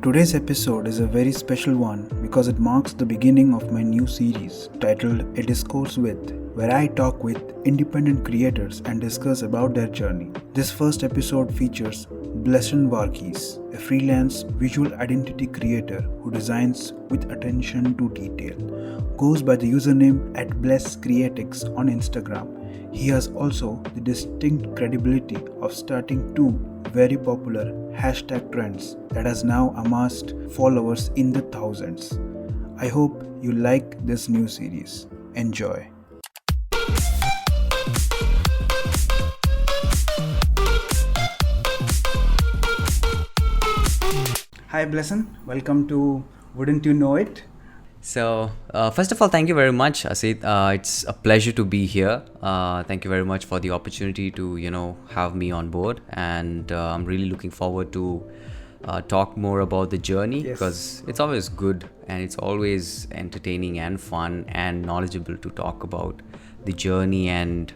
Today's episode is a very special one because it marks the beginning of my new series titled A Discourse With, where I talk with independent creators and discuss about their journey. This first episode features Blesson Varghese, a freelance visual identity creator who designs with attention to detail. Goes by the username at BlessCreatics on Instagram. He has also the distinct credibility of starting two very popular hashtag trends that has now amassed followers in the thousands. I hope you like this new series. Enjoy. Hi Blesson, welcome to Wouldn't You Know It? So, first of all, thank you very much, Asit. It's a pleasure to be here. Thank you very much for the opportunity to, have me on board. And I'm really looking forward to talk more about the journey because it's always good and it's always entertaining and fun and knowledgeable to talk about the journey. And,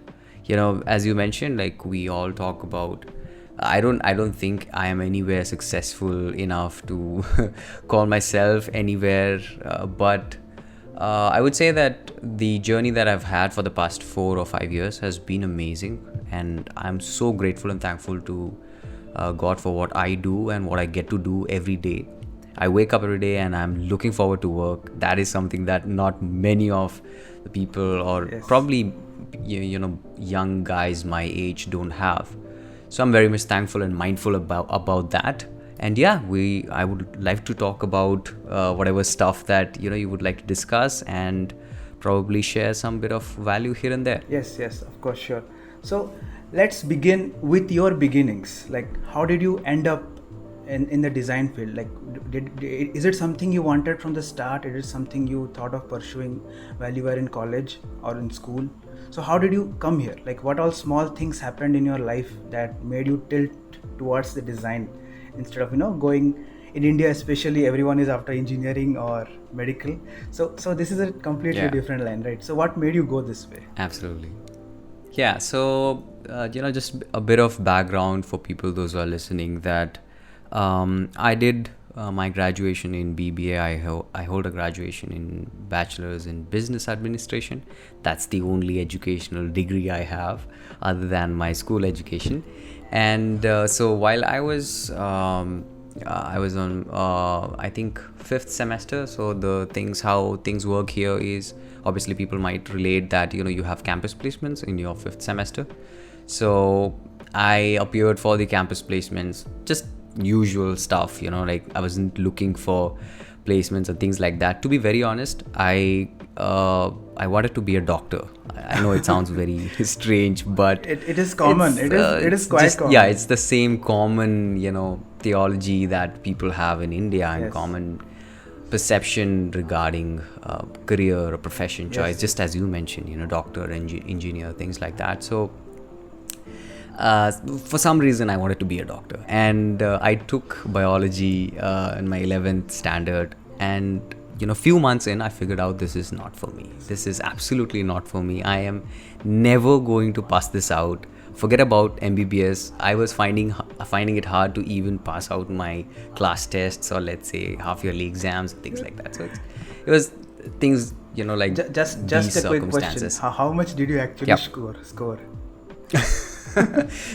as you mentioned, like we all talk about I don't think I am anywhere successful enough to call myself anywhere, but I would say that the journey that I've had for the past 4 or 5 years has been amazing, and I'm so grateful and thankful to God for what I do and what I get to do every day. I wake up every day and I'm looking forward to work. That is something that not many of the people or probably young guys my age don't have. So I'm very much thankful and mindful about that. And I would like to talk about whatever stuff that you would like to discuss and probably share some bit of value here and there. Yes, of course, sure. So let's begin with your beginnings. Like, how did you end up in the design field? Like, is it something you wanted from the start? Is it something you thought of pursuing while you were in college or in school? So how did you come here? Like, what all small things happened in your life that made you tilt towards the design instead of going in India, especially everyone is after engineering or medical. So this is a completely different line, right? So what made you go this way? Absolutely. Yeah. So just a bit of background for people, those who are listening, that I did my graduation in BBA. I hold a graduation in Bachelor's in Business Administration. That's the only educational degree I have other than my school education. And so while I was on I think 5th semester. So how things work here is obviously people might relate that you have campus placements in your 5th semester. So I appeared for the campus placements, just usual stuff, like I wasn't looking for placements and things like that. To be very honest, I wanted to be a doctor. I know it sounds very strange, but it is common. It is quite common. Yeah, it's the same common theology that people have in India and common perception regarding career or profession choice, just as you mentioned, doctor, engineer, things like that. So for some reason I wanted to be a doctor, and I took biology in my 11th standard, and few months in I figured out this is not for me. This is absolutely not for me. I am never going to pass this out. Forget about MBBS. I was finding it hard to even pass out my class tests or let's say half yearly exams and things like that. So it was things like just these a quick circumstances. Question. How much did you actually score?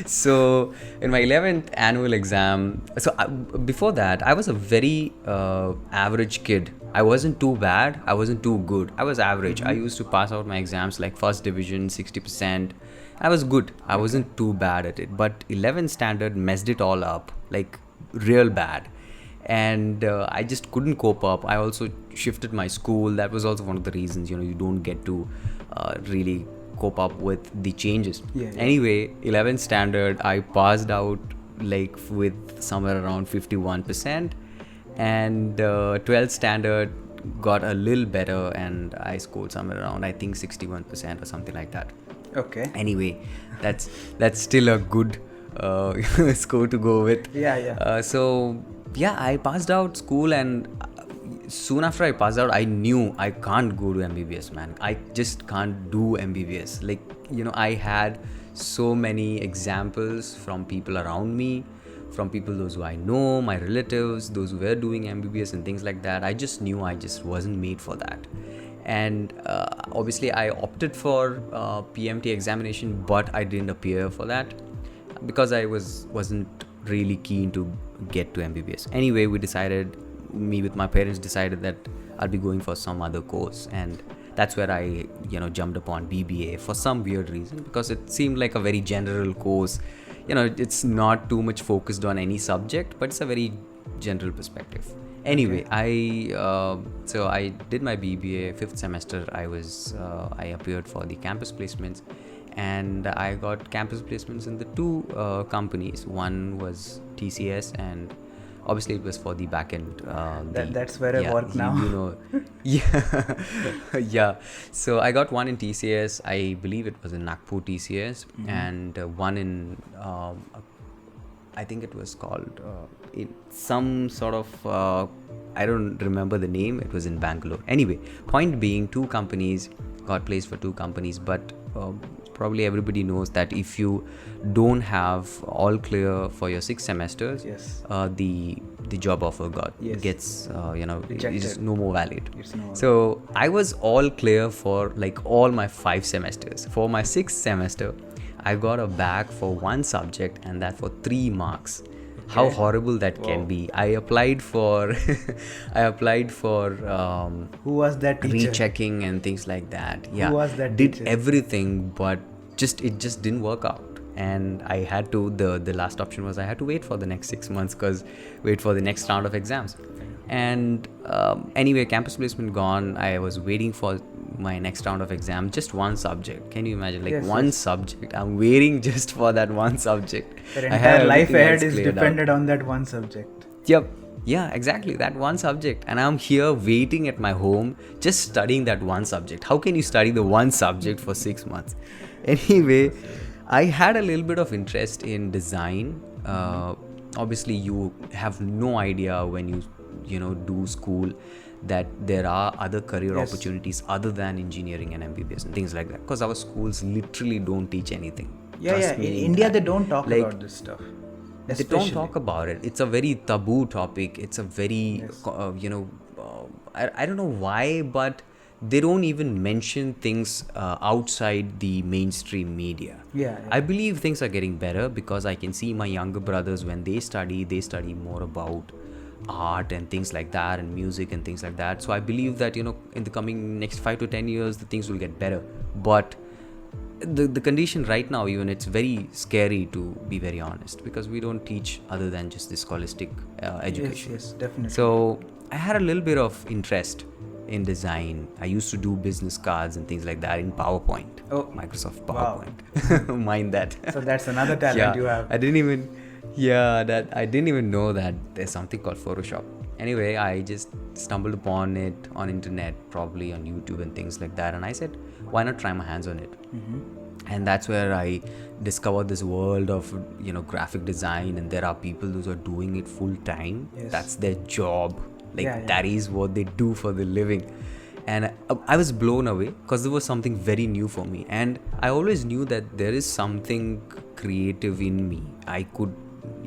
So in my 11th annual exam, before that I was a very average kid. I wasn't too bad, I wasn't too good, I was average. I used to pass out my exams like first division, 60%. I was good, I wasn't too bad at it, but 11th standard messed it all up, like real bad. And I just couldn't cope up. I also shifted my school. That was also one of the reasons you don't get to really cope up with the changes. Anyway, 11th standard I passed out like with somewhere around 51%, and 12th standard got a little better and I scored somewhere around I think 61% or something like that. Okay. Anyway, that's still a good score to go with. I passed out school, and soon after I passed out, I knew I can't go to MBBS, man. I just can't do MBBS. Like, I had so many examples from people around me, from people, those who I know, my relatives, those who were doing MBBS and things like that. I just knew I just wasn't made for that. And obviously I opted for PMT examination, but I didn't appear for that because I wasn't really keen to get to MBBS. Anyway, me with my parents decided that I'll be going for some other course, and that's where I jumped upon BBA for some weird reason, because it seemed like a very general course. It's not too much focused on any subject, but it's a very general perspective. Anyway, so I did my BBA 5th semester. I appeared for the campus placements, and I got campus placements in the two companies. One was TCS, and obviously it was for the backend. That's where I work now. Yeah. So I got one in TCS. I believe it was in Nagpur TCS, and one in I think it was called some sort of I don't remember the name. It was in Bangalore. Anyway, point being, two companies got placed for two companies, but probably everybody knows that if you don't have all clear for your 6 semesters, the job offer gets rejected. is no more valid. So I was all clear for like all my 5 semesters. For my 6th semester, I got a back for one subject, and that for 3 marks. How horrible that can be. I applied for Who was that teacher? rechecking and things like that. Yeah, Who was that did teacher? everything, but it just didn't work out. And I had to, the last option was I had to wait for the next 6 months, wait for the next round of exams. And anyway, campus placement gone. I was waiting for my next round of exam, just one subject. Can you imagine? One subject. I'm waiting just for that one subject. Your entire life ahead is dependent on that one subject. Yep. Yeah, exactly. That one subject. And I'm here waiting at my home, just studying that one subject. How can you study the one subject for 6 months? Anyway, I had a little bit of interest in design. Obviously, you have no idea when you do school that there are other career opportunities other than engineering and MBBS and things like that, because our schools literally don't teach anything. In India they don't talk about this stuff. They don't talk about it. It's a very taboo topic. It's a very I don't know why, but they don't even mention things outside the mainstream media. I believe things are getting better, because I can see my younger brothers, when they study more about art and things like that, and music and things like that. So I believe that in the coming next 5 to 10 years the things will get better. But the condition right now, even, it's very scary, to be very honest, because we don't teach other than just the scholastic education. Yes, definitely. So I had a little bit of interest in design. I used to do business cards and things like that in PowerPoint. Microsoft PowerPoint. Wow. Mind that. So that's another talent you have. I didn't even know that there's something called Photoshop. Anyway, I just stumbled upon it on internet, probably on YouTube and things like that, and I said, why not try my hands on it? And that's where I discovered this world of graphic design, and there are people who are doing it full time. That's their job. That is what they do for the living. And I was blown away, because there was something very new for me, and I always knew that there is something creative in me. I could,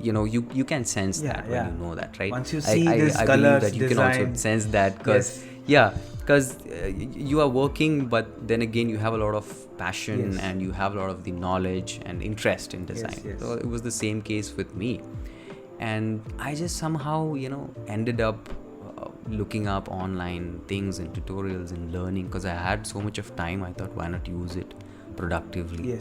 you can sense that when you know that, right? Once you see this I colors, believe that you design, can also sense that, because you are working, but then again you have a lot of passion and you have a lot of the knowledge and interest in design. So it was the same case with me, and I just somehow ended up looking up online things and tutorials and learning, because I had so much of time. I thought, why not use it productively?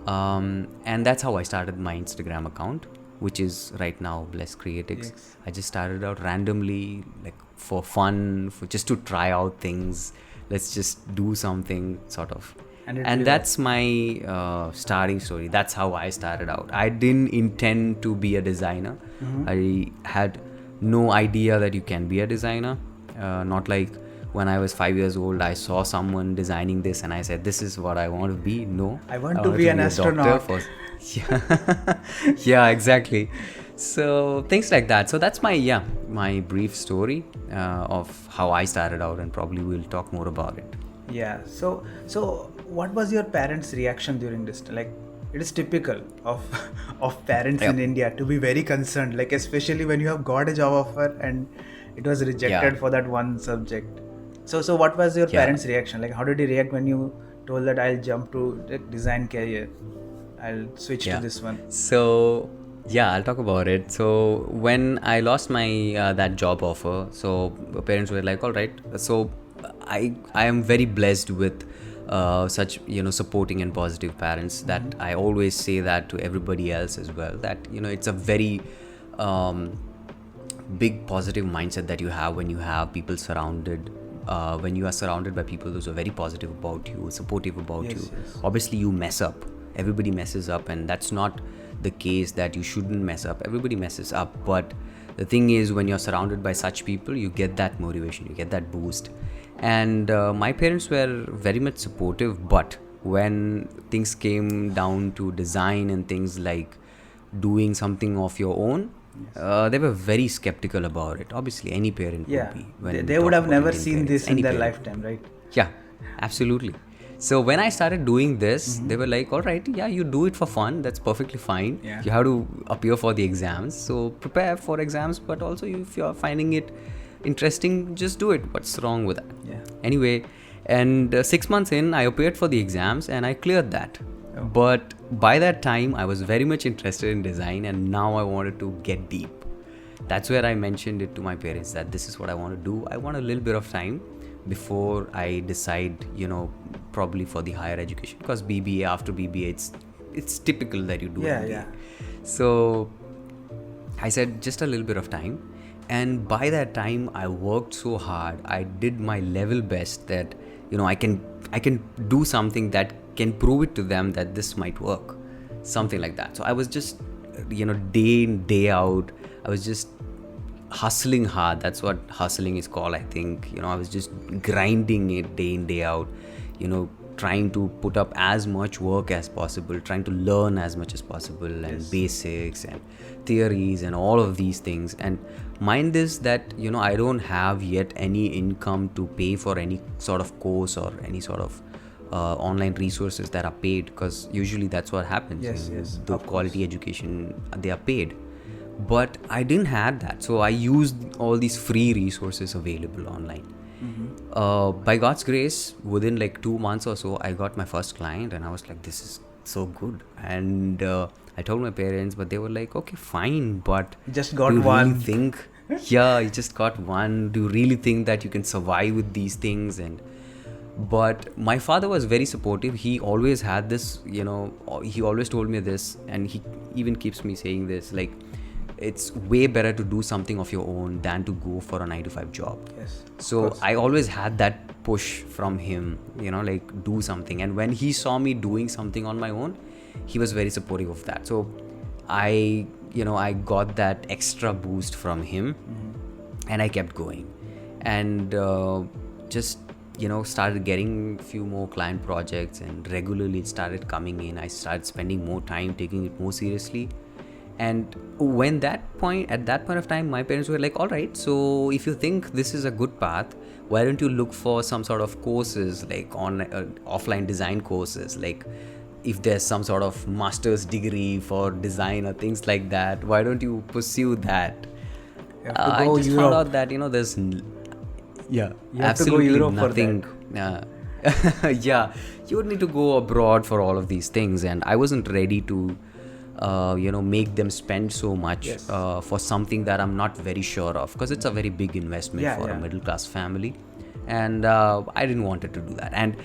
And that's how I started my Instagram account, which is right now Bless Creatics. I just started out randomly, like for fun, for just to try out things. Let's just do something, sort of. And that's my starting story. That's how I started out. I didn't intend to be a designer. I had no idea that you can be a designer. Not like when I was 5 years old, I saw someone designing this and I said, this is what I want to be. No, I want to be an astronaut. Yeah, exactly. So things like that. So that's my brief story of how I started out, and probably we'll talk more about it. So what was your parents' reaction during this? Like, It is typical of of parents in India to be very concerned, like especially when you have got a job offer and it was rejected for that one subject. So what was your parents' reaction? Like, how did he react when you told that I'll jump to the design career, I'll switch to this one? So I'll talk about it. So when I lost my that job offer, so parents were like, all right. So I am very blessed with such supporting and positive parents, that I always say that to everybody else as well, that it's a very big positive mindset that you have when you have people surrounded, when you are surrounded by people those are very positive about you, supportive about you. Obviously you mess up, everybody messes up, and that's not the case that you shouldn't mess up. Everybody messes up, but the thing is, when you're surrounded by such people, you get that motivation, you get that boost. And my parents were very much supportive, but when things came down to design and things like doing something of your own, they were very skeptical about it. Obviously any parent would be. When they would have never Indian seen parents, this in their parent. lifetime, right? Yeah, absolutely. So when I started doing this, they were like, all right, yeah, you do it for fun, that's perfectly fine. You have to appear for the exams, so prepare for exams, but also if you're finding it interesting, just do it. What's wrong with that? Anyway, and 6 months in, I appeared for the exams and I cleared that. But by that time, I was very much interested in design, and now I wanted to get deep. That's where I mentioned it to my parents that this is what I want to do. I want a little bit of time before I decide, probably for the higher education, because BBA, after BBA, it's typical that you do MBA. So I said just a little bit of time, and by that time I worked so hard, I did my level best that I can do something that can prove it to them that this might work, something like that. So I was just day in day out, I was just hustling hard. That's what hustling is called, I think. I was just grinding it day in day out, trying to put up as much work as possible, trying to learn as much as possible, and basics and theories and all of these things. And mind is that I don't have yet any income to pay for any sort of course or any sort of online resources that are paid, because usually that's what happens. The quality education, they are paid. But I didn't have that, so I used all these free resources available online. By God's grace, within like 2 months or so, I got my first client, and I was like, this is so good. And I told my parents, but they were like, okay, fine, but just got one. Really think, yeah, you just got one. Do you really think that you can survive with these things? But my father was very supportive. He always had this, he always told me this, and he even keeps me saying this, like, it's way better to do something of your own than to go for a 9-to-5 job. So I always had that push from him, like, do something. And when he saw me doing something on my own, he was very supportive of that. So I got that extra boost from him, and I kept going, and just started getting a few more client projects, and regularly it started coming in. I started spending more time, taking it more seriously. And at that point of time, my parents were like, all right, so if you think this is a good path, why don't you look for some sort of courses, like offline design courses, like if there's some sort of master's degree for design or things like that, why don't you pursue that? I just found out that there's absolutely nothing. You would need to go abroad for all of these things, and I wasn't ready to make them spend so much for something that I'm not very sure of, because it's a very big investment for a middle class family, and I didn't want it to do that. And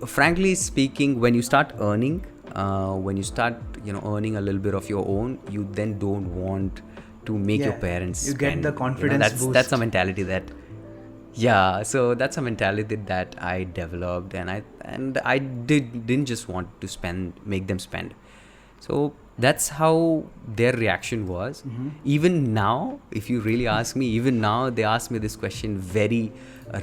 frankly speaking, when you start earning, earning a little bit of your own, you then don't want to make your parents spend. You get the confidence boost. That's a mentality that so that's a mentality that I developed, and I didn't just want to make them spend. So that's how their reaction was. Even now, if you really ask me, even now they ask me this question very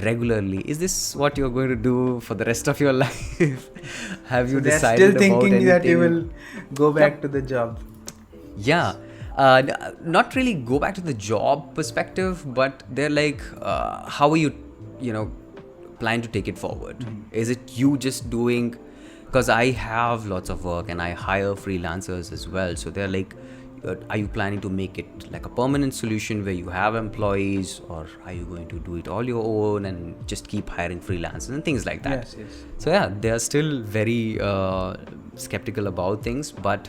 regularly: is this what you're going to do for the rest of your life? Have you decided about anything? They're still thinking that you will go back to the job. Not really go back to the job perspective, but they're like, how are you, plan to take it forward? Is it you just doing because I have lots of work and I hire freelancers as well. So they're like, are you planning to make it like a permanent solution where you have employees, or are you going to do it all your own and just keep hiring freelancers and things like that? Yes. So yeah, they are still very skeptical about things, but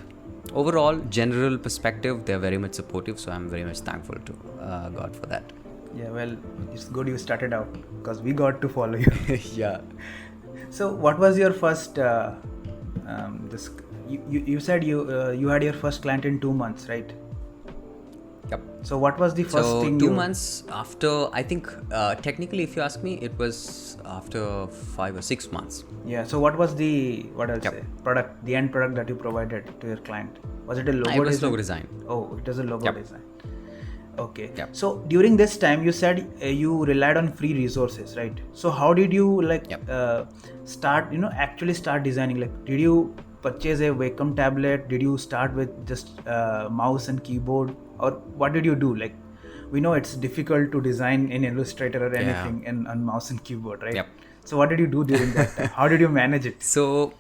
overall, general perspective, they're very much supportive. So I'm very much thankful to God for that. Yeah, well, it's good you started out because we got to follow you. Yeah. So what was your first you said you had your first client in 2 months, right? Yep. So what was the first thing? 2 months after, I think technically, if you ask me, it was after 5 or 6 months. Yeah. So what was the product, the end product that you provided to your client? Was it a logo? It was logo design. Oh, it was a logo design. Okay. Yep. So during this time, you said you relied on free resources, right? So how did you start? Actually start designing. Like, did you purchase a Wacom tablet? Did you start with just mouse and keyboard, or what did you do? Like, we know it's difficult to design in Illustrator or anything on mouse and keyboard, right? Yep. So what did you do during that time? How did you manage it? So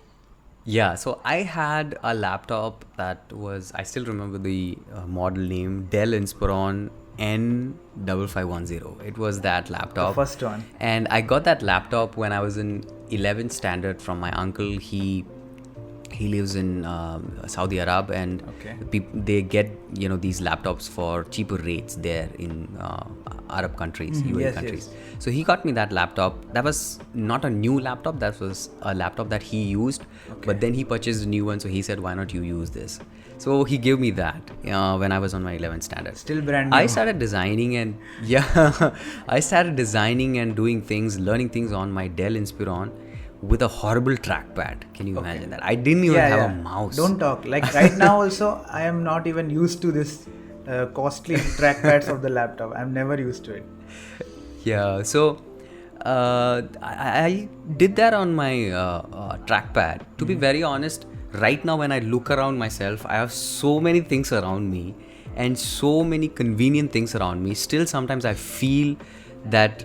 I had a laptop that was, I still remember the model name, Dell Inspiron N5510. It was that laptop. The first one. And I got that laptop when I was in 11th standard from my uncle. He lives in Saudi Arab, and they get these laptops for cheaper rates there in Arab countries, UAE countries. Yes. So he got me that laptop. That was not a new laptop. That was a laptop that he used. But then he purchased a new one. So he said, why not you use this? So he gave me that when I was on my 11th standard. Still brand new. I started designing and doing things, learning things on my Dell Inspiron with a horrible trackpad. Can you imagine that? I didn't even have a mouse. Don't talk. Like right now also, I am not even used to this costly trackpads of the laptop. I'm never used to it. Yeah, so I did that on my trackpad. To be very honest, right now when I look around myself, I have so many things around me and so many convenient things around me. Still, sometimes I feel that,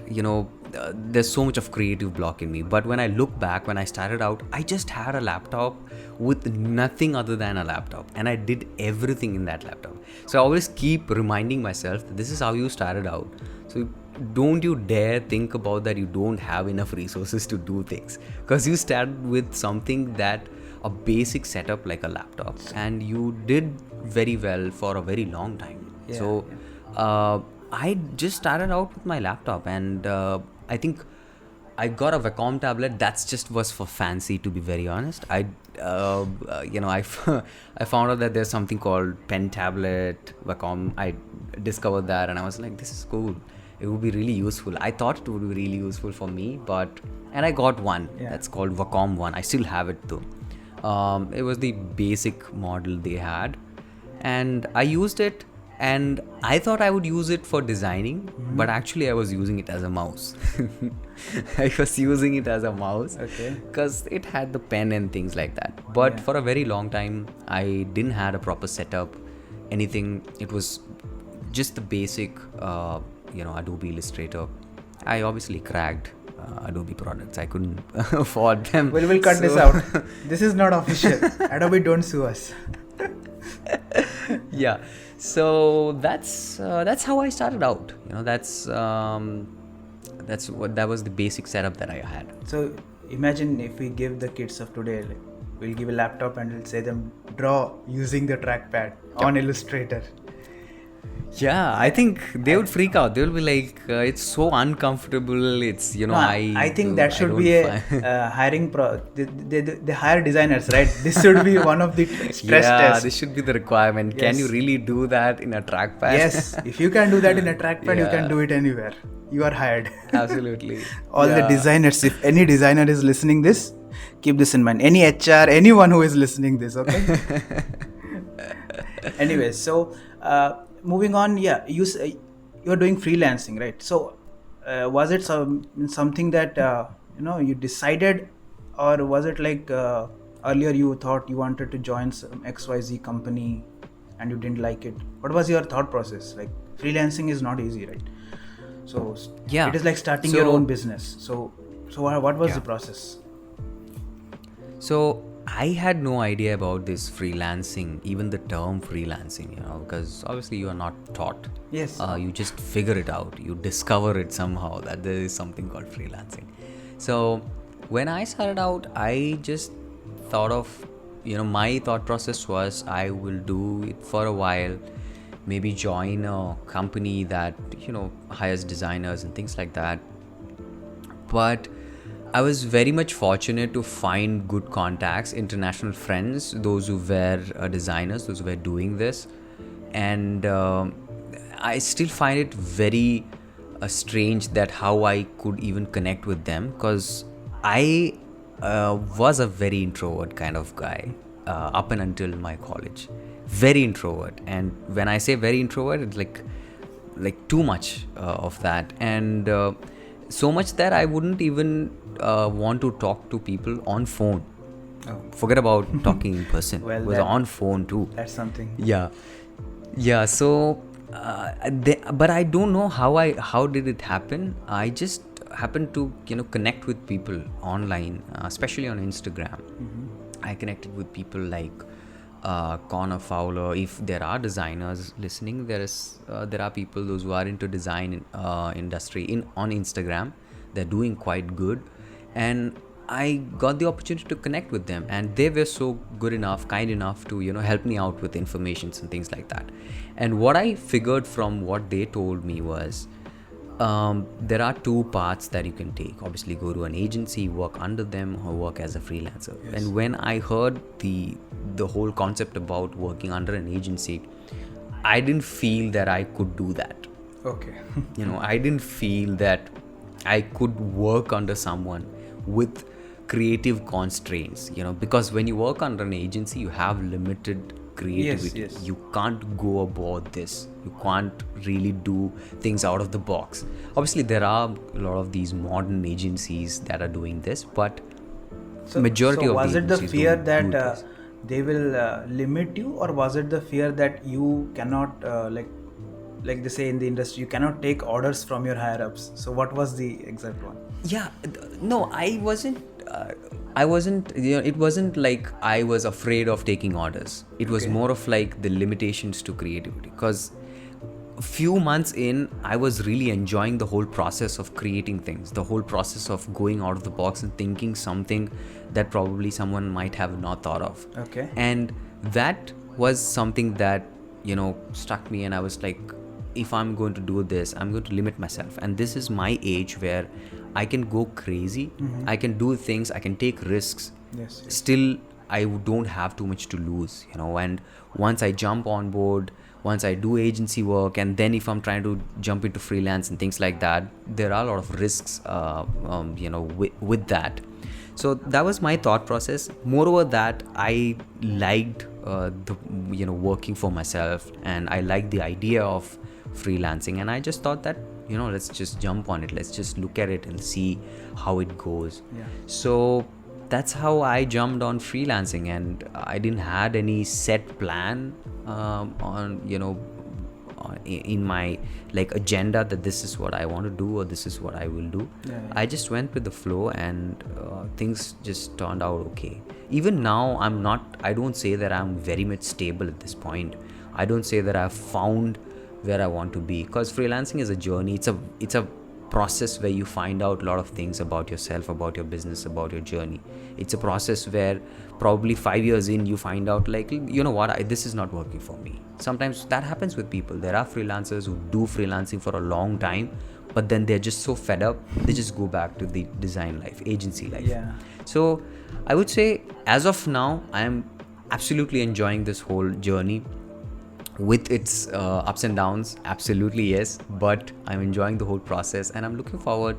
there's so much of creative block in me. But when I look back, when I started out, I just had a laptop with nothing other than a laptop, and I did everything in that laptop. So I always keep reminding myself that this is how you started out. So don't you dare think about that you don't have enough resources to do things, because you started with something that a basic setup like a laptop, and you did very well for a very long time. I just started out with my laptop, and I think I got a Wacom tablet. That's just was for fancy, to be very honest. I found out that there's something called pen tablet, Wacom. I discovered that, and I was like, this is cool. It would be really useful. I thought it would be really useful for me, and I got one. That's called Wacom one. I still have it though. It was the basic model they had, and I used it. And I thought I would use it for designing, but actually I was using it as a mouse. I was using it as a mouse because it had the pen and things like that. But for a very long time, I didn't have a proper setup, anything. It was just the basic, Adobe Illustrator. I obviously cracked Adobe products. I couldn't afford them. Well, we'll cut this out. This is not official. Adobe, don't sue us. Yeah. So that's how I started out. That was the basic setup that I had. So imagine if we give the kids of today, we'll give a laptop and we'll say them draw using the trackpad on Illustrator. Yeah, I think they would freak out. They'll be like, it's so uncomfortable. It's, I think that should be a hiring they hire designers, right? This should be one of the stress tests. Yeah, this should be the requirement. Yes. Can you really do that in a trackpad? Yes, if you can do that in a trackpad, you can do it anywhere. You are hired. Absolutely. All the designers, if any designer is listening this, keep this in mind. Any HR, anyone who is listening this, okay? Anyway, so moving on, you are doing freelancing, right? So was it something that you decided, or was it like earlier you thought you wanted to join some XYZ company and you didn't like it? What was your thought process? Like, freelancing is not easy, right? So it is like starting your own business. So what was the process? So I had no idea about this freelancing, even the term freelancing, because obviously you are not taught. Yes. You just figure it out. You discover it somehow that there is something called freelancing. So when I started out, I just thought of, my thought process was I will do it for a while, maybe join a company that, hires designers and things like that. But I was very much fortunate to find good contacts, international friends, those who were designers, those who were doing this. And I still find it very strange that how I could even connect with them, because I was a very introvert kind of guy up and until my college. Very introvert. And when I say very introvert, it's like too much of that. And so much that I wouldn't even want to talk to people on phone. Oh. Forget about talking in person. Well, it was on phone too. That's something. Yeah. So, but I don't know how did it happen. I just happened to connect with people online, especially on Instagram. I connected with people like Connor Fowler. If there are designers listening, there are people those who are into design industry on Instagram. They're doing quite good, and I got the opportunity to connect with them, and they were so good enough, kind enough to help me out with informations and things like that. And what I figured from what they told me was, there are two paths that you can take. Obviously, go to an agency, work under them, or work as a freelancer. Yes. And when I heard the whole concept about working under an agency, I didn't feel that I could do that. Okay. I didn't feel that I could work under someone with creative constraints, because when you work under an agency, you have limited creativity. Yes. You can't go aboard this. You can't really do things out of the box. Obviously, there are a lot of these modern agencies that are doing this, but majority of the agencies was it the fear don't do that this. they will limit you, or was it the fear that you cannot like they say in the industry, you cannot take orders from your higher ups? So what was the exact one? No, I wasn't it wasn't like I was afraid of taking orders. It was more of like the limitations to creativity, because a few months in, I was really enjoying the whole process of creating things, the whole process of going out of the box and thinking something that probably someone might have not thought of. Okay. And that was something that struck me, and I was like, if I'm going to do this, I'm going to limit myself. And this is my age where I can go crazy. I can do things, I can take risks. Yes. Still, I don't have too much to lose, and once I jump on board, once I do agency work, and then if I'm trying to jump into freelance and things like that, there are a lot of risks, with that. So that was my thought process. Moreover, that I liked working for myself, and I liked the idea of freelancing, and I just thought that let's just jump on it, let's just look at it and see how it goes. So that's how I jumped on freelancing, and I didn't had any set plan in my agenda that this is what I want to do or this is what I will do. I just went with the flow, and things just turned out okay. Even now, I don't say that I'm very much stable at this point. I don't say that I've found where I want to be, because freelancing is a journey. It's a process where you find out a lot of things about yourself, about your business, about your journey. It's a process where probably 5 years in, you find out this is not working for me. Sometimes that happens with people. There are freelancers who do freelancing for a long time, but then they're just so fed up, they just go back to the design life, agency life. So I would say, as of now, I am absolutely enjoying this whole journey with its ups and downs. Absolutely, yes, but I'm enjoying the whole process, and I'm looking forward,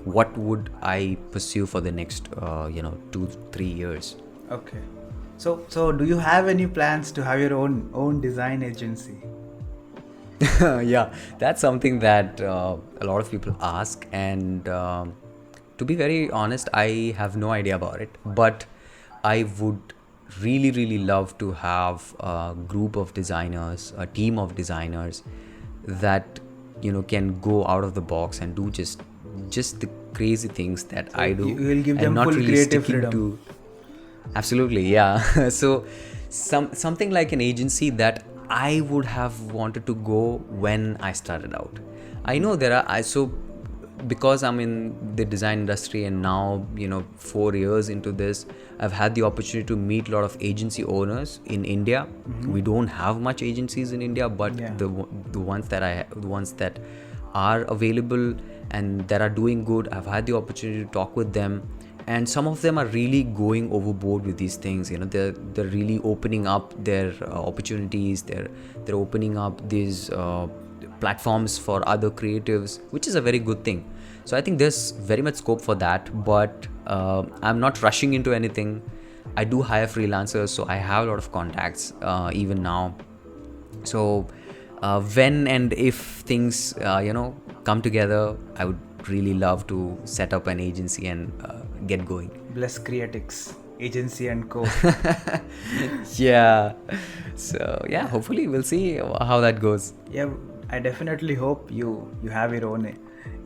what would I pursue for the next 2-3 years. Okay. So do you have any plans to have your own design agency? Yeah, that's something that a lot of people ask, and to be very honest, I have no idea about it, but I would really love to have a group of designers, a team of designers that can go out of the box and do just the crazy things that I do. You will give them and not full really creative sticking freedom. Absolutely, yeah. So something like an agency that I would have wanted to go when I started out. I know there are because I'm in the design industry and now 4 years into this, I've had the opportunity to meet a lot of agency owners in India. We don't have much agencies in India, but Yeah. the ones that are available and that are doing good, I've had the opportunity to talk with them, and some of them are really going overboard with these things. They're really opening up their opportunities. They're opening up these platforms for other creatives, which is a very good thing. So I think there's very much scope for that, but I'm not rushing into anything. I do hire freelancers, so I have a lot of contacts even now. So when and if things come together, I would really love to set up an agency and get going. Bless Creatics agency and co. Yeah. So yeah, hopefully we'll see how that goes. Yeah, I definitely hope you have your own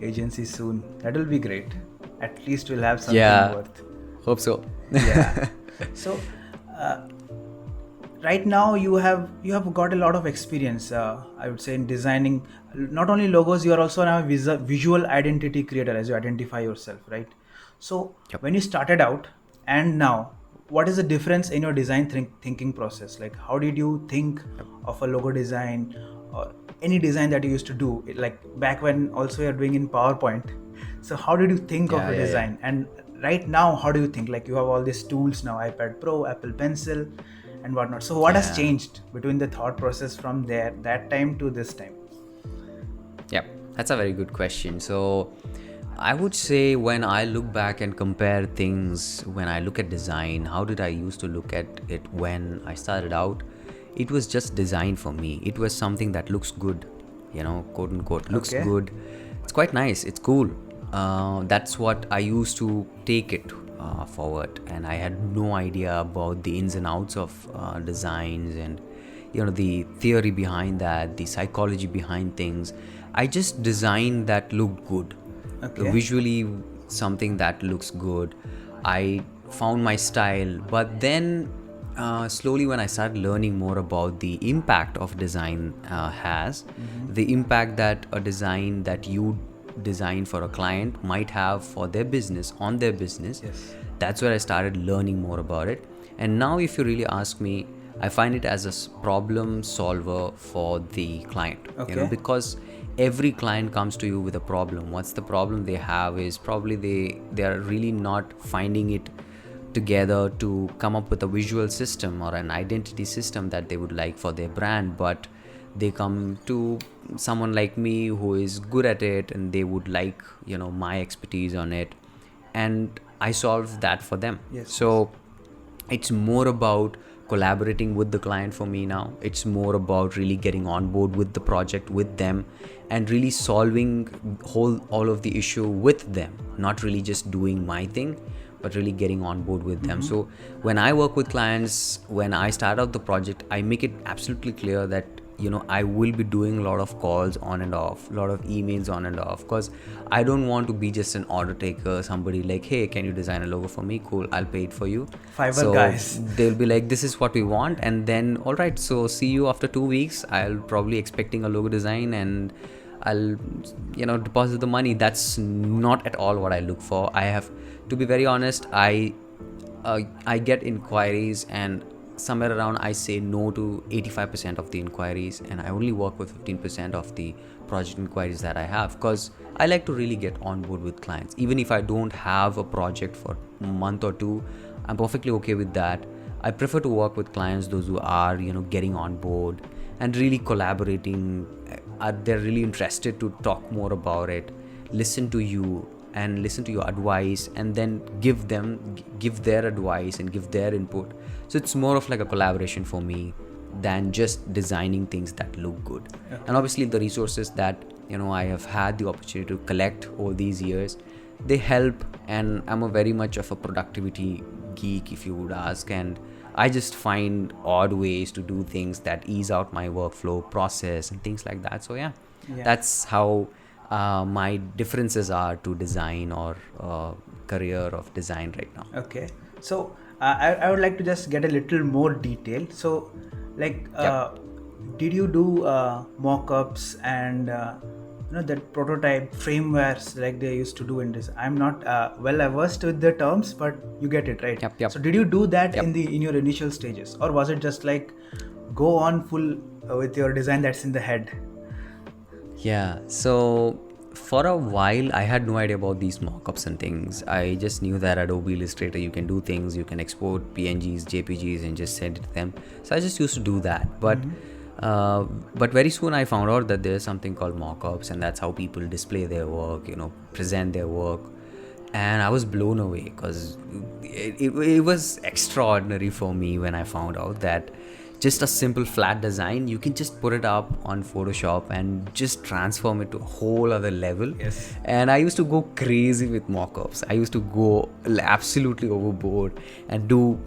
agency soon. That will be great. At least we'll have something Yeah. worth. Hope so. Yeah. So right now you have got a lot of experience, I would say, in designing not only logos. You are also now a visual identity creator, as you identify yourself, right? So Yep. when you started out and now, what is the difference in your design thinking process? Like, how did you think of a logo design or any design that you used to do, like back when also you're doing in PowerPoint? So how did you think of a design? And right now, how do you think? Like, you have all these tools now, iPad Pro, Apple Pencil and whatnot. So what has changed between the thought process from that time to this time? Yeah, that's a very good question. So I would say, when I look back and compare things, when I look at design, how did I used to look at it when I started out? It was just design for me. It was something that looks good, quote unquote, looks good. It's quite nice. It's cool. That's what I used to take it forward. And I had no idea about the ins and outs of designs and the theory behind that, the psychology behind things. I just designed that looked good. Visually, something that looks good. I found my style, but then slowly, when I started learning more about the impact of design has, the impact that a design that you design for a client might have for their business, on their business, that's where I started learning more about it. And now, if you really ask me, I find it as a problem solver for the client, because every client comes to you with a problem. What's the problem they have is probably they are really not finding it together to come up with a visual system or an identity system that they would like for their brand, but they come to someone like me who is good at it, and they would like my expertise on it, and I solve that for them. So it's more about collaborating with the client for me now. It's more about really getting on board with the project with them and really solving all of the issue with them, not really just doing my thing, but really getting on board with them. So when I work with clients, when I start out the project, I make it absolutely clear that I will be doing a lot of calls on and off, a lot of emails on and off, because I don't want to be just an order taker, somebody like, hey, can you design a logo for me? Cool, I'll pay it for you. Fiverr guys. They'll be like, this is what we want, and then all right, so see you after 2 weeks. I'll probably expecting a logo design, and I'll deposit the money. That's not at all what I look for. I have to be very honest. I get inquiries, and somewhere around I say no to 85% of the inquiries, and I only work with 15% of the project inquiries that I have, because I like to really get on board with clients. Even if I don't have a project for a month or two, I'm perfectly okay with that. I prefer to work with clients, those who are getting on board and really collaborating. They're really interested to talk more about it, listen to you and listen to your advice, and then give their advice and give their input. So it's more of like a collaboration for me than just designing things that look good. And obviously the resources that I have had the opportunity to collect all these years, they help. And I'm a very much of a productivity geek, if you would ask, and I just find odd ways to do things that ease out my workflow process and things like that. So that's how my differences are to design or career of design right now. Okay. So I would like to just get a little more detail. So, like, did you do mock-ups and that prototype frameworks like they used to do in this? I'm not well versed with the terms, but you get it, right? Yep. So, did you do that in your initial stages, or was it just like go on full with your design that's in the head? Yeah, so for a while I had no idea about these mockups and things. I just knew that Adobe Illustrator you can do things, you can export PNGs, JPGs and just send it to them. So I just used to do that. But very soon I found out that there's something called mockups, and that's how people display their work, present their work. And I was blown away because it was extraordinary for me when I found out that just a simple flat design, you can just put it up on Photoshop and just transform it to a whole other level. Yes. And I used to go crazy with mockups. I used to go absolutely overboard and do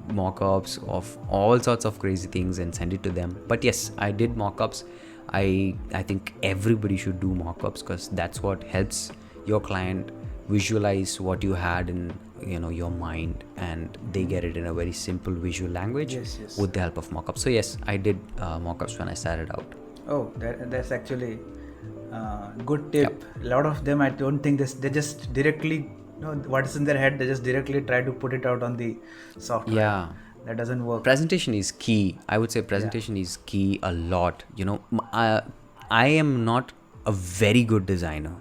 mockups of all sorts of crazy things and send it to them. But yes, I did mockups. I think everybody should do mockups because that's what helps your client visualize what you had in your mind, and they get it in a very simple visual language. Yes. With the help of mockups. So yes, I did mockups when I started out. Oh, that's actually good tip. A lot of them, I don't think they just directly what is in their head, they just directly try to put it out on the software. Yeah, that doesn't work. presentation is key. I would say presentation is key a lot. I am not a very good designer.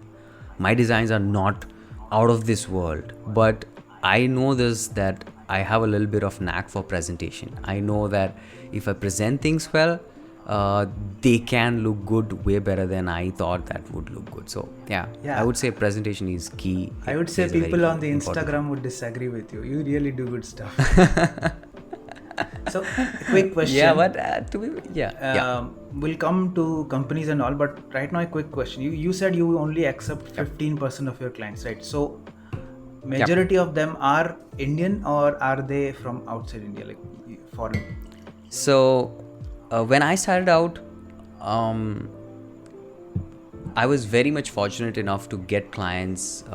My designs are not out of this world, but I know this, that I have a little bit of knack for presentation. I know that if I present things well, they can look good way better than I thought that would look good. So yeah. I would say presentation is key. I would say people on the Instagram would disagree with you. You really do good stuff. So, quick question. Yeah, but we'll come to companies and all, but right now a quick question. You said you only accept 15% of your clients, right? So majority of them are Indian, or are they from outside India, like foreign? So when I started out, I was very much fortunate enough to get clients,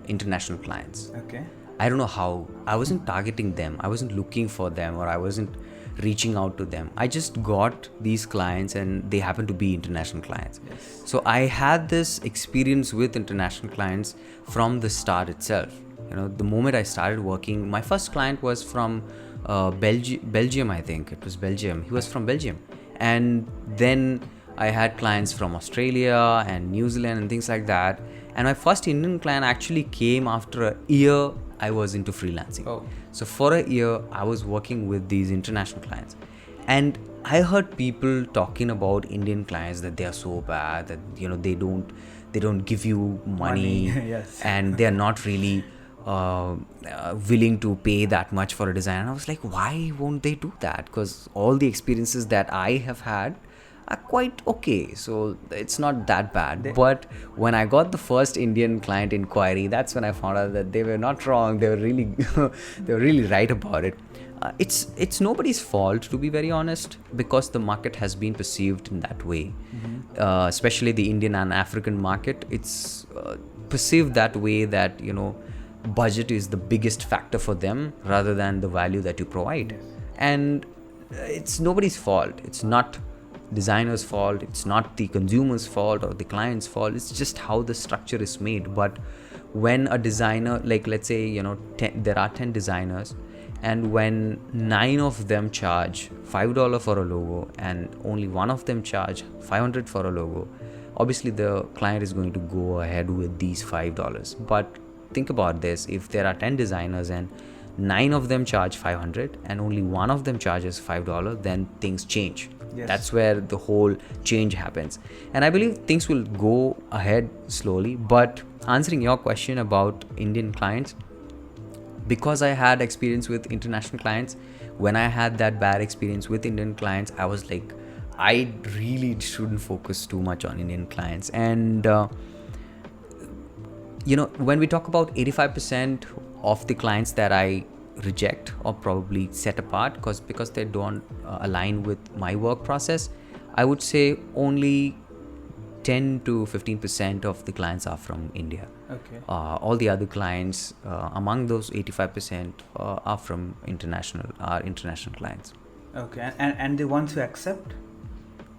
international clients. Okay. I don't know how. I wasn't targeting them. I wasn't looking for them, or I wasn't reaching out to them. I just got these clients and they happen to be international clients. Yes. So I had this experience with international clients from the start itself. The moment I started working, my first client was from Belgium, I think. It was Belgium. He was from Belgium. And then I had clients from Australia and New Zealand and things like that. And my first Indian client actually came after a year I was into freelancing. Oh. So for a year, I was working with these international clients. And I heard people talking about Indian clients that they are so bad, that they don't give you money. Yes. And they are not really willing to pay that much for a design. And I was like, why won't they do that? Because all the experiences that I have had are quite okay, so it's not that bad. But when I got the first Indian client inquiry, that's when I found out that they were not wrong. They were really right about it. It's nobody's fault, to be very honest, because the market has been perceived in that way. Especially the Indian and African market, it's perceived that way, that budget is the biggest factor for them rather than the value that you provide. And it's nobody's fault. It's not designer's fault, it's not the consumer's fault or the client's fault. It's just how the structure is made. But when a designer, like let's say there are 10 designers, and when 9 of them charge $5 for a logo and only one of them charge $500 for a logo, obviously the client is going to go ahead with these $5. But think about this, if there are 10 designers and 9 of them charge $500 and only one of them charges $5, then things change. Yes. That's where the whole change happens. And I believe things will go ahead slowly. But answering your question about Indian clients, because I had experience with international clients, when I had that bad experience with Indian clients, I was like, I really shouldn't focus too much on Indian clients. And when we talk about 85% of the clients that I reject or probably set apart because they don't align with my work process, I would say only 10 to 15% of the clients are from India. Okay. All the other clients, among those 85%, are from international clients. Okay. And the ones who accept,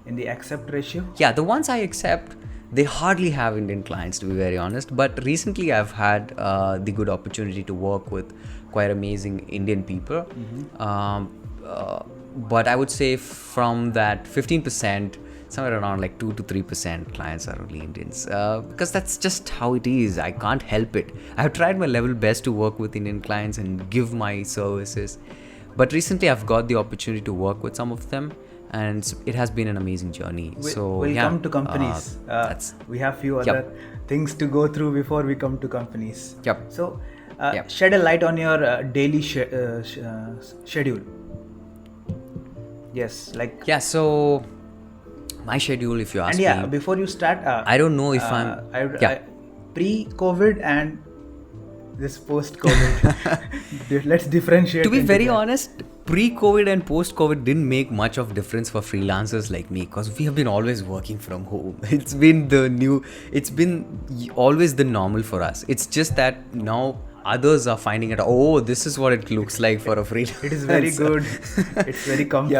in the accept ratio? Yeah, the ones I accept, they hardly have Indian clients, to be very honest. But recently, I've had the good opportunity to work with quite amazing Indian people. But I would say from that 15%, somewhere around like 2 to 3% clients are only Indians, because that's just how it is. I can't help it. I've tried my level best to work with Indian clients and give my services, but recently I've got the opportunity to work with some of them, and it has been an amazing journey. We'll come to companies. We have few other things to go through before we come to companies. Yep. So shed a light on your daily schedule. Yes, like. Yeah, so my schedule, if you ask And me, before you start, I don't know if I'm pre-COVID and this post-COVID. Let's differentiate. To be into very that. honest, pre-COVID and post-COVID didn't make much of difference for freelancers like me, because we have been always working from home. It's been always the normal for us. It's just that now others are finding it, oh, this is what it looks like for a freelancer. It is very good. It's very comfy.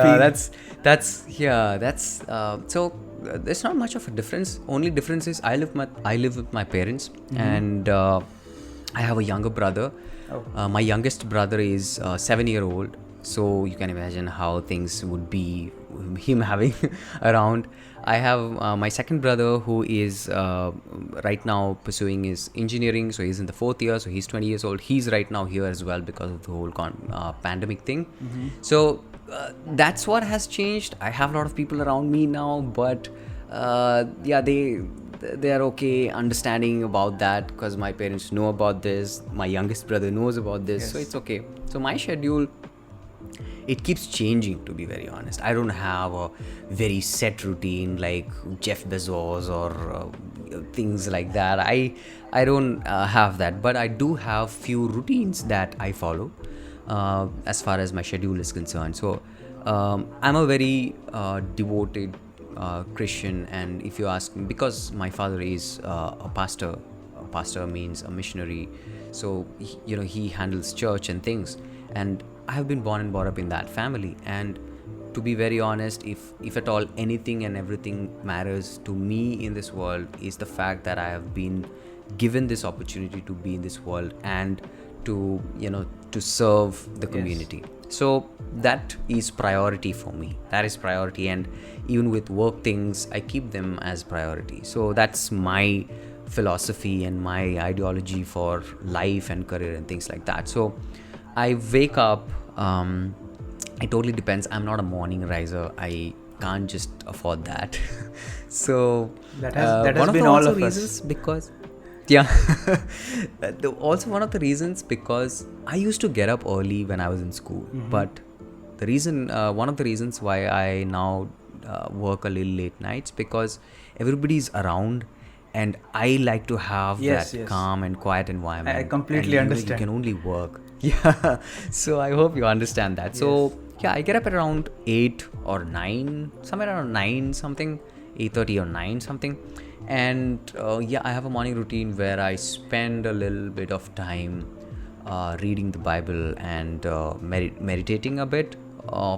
So there's not much of a difference. Only difference is I live with my parents, and I have a younger brother. My youngest brother is 7-year-old, so you can imagine how things would be him having around. I have my second brother who is right now pursuing his engineering, so he's in the 4th year, so he's 20 years old. He's right now here as well because of the whole pandemic thing. So that's what has changed. I have a lot of people around me now, but they are okay understanding about that, because my parents know about this, my youngest brother knows about this. So it's okay. So my schedule, it keeps changing, to be very honest. I don't have a very set routine like Jeff Bezos or things like that. I don't have that, but I do have few routines that I follow as far as my schedule is concerned. So I'm a very devoted Christian, and if you ask me, because my father is a pastor means a missionary, so he handles church and things, and I have been born and brought up in that family. And to be very honest, if at all anything and everything matters to me in this world, is the fact that I have been given this opportunity to be in this world and to serve the community. So that is priority for me. That is priority, and even with work things, I keep them as priority. So that's my philosophy and my ideology for life and career and things like that. So I wake up, it totally depends. I'm not a morning riser. I can't just afford that. So that has been all of us. Because also one of the reasons, because I used to get up early when I was in school, but the reason, one of the reasons why I now work a little late nights, because everybody's around, and I like to have that calm and quiet environment. I completely understand. You can only work. Yeah. So I hope you understand that. So I get up at around 8 or 9, somewhere around 9 something, 8:30 or 9 something. And I have a morning routine where I spend a little bit of time reading the Bible and meditating a bit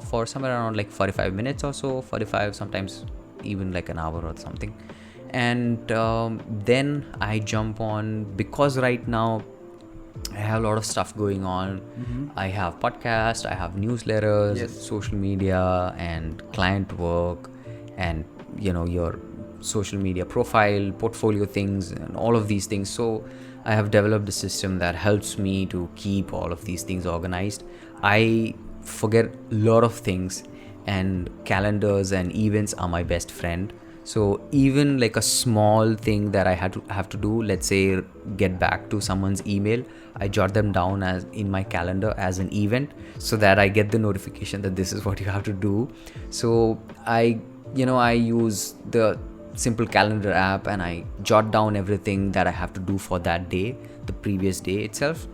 for somewhere around like 45 minutes or so, 45, sometimes even like an hour or something. And then I jump on, because right now I have a lot of stuff going on. I have podcasts, I have newsletters, social media and client work, and your social media profile, portfolio things, and all of these things. So I have developed a system that helps me to keep all of these things organized. I forget a lot of things, and calendars and events are my best friend. So even like a small thing that I have to do, let's say get back to someone's email, I jot them down as in my calendar as an event, so that I get the notification that this is what you have to do. So I use the simple calendar app, and I jot down everything that I have to do for that day, the previous day itself,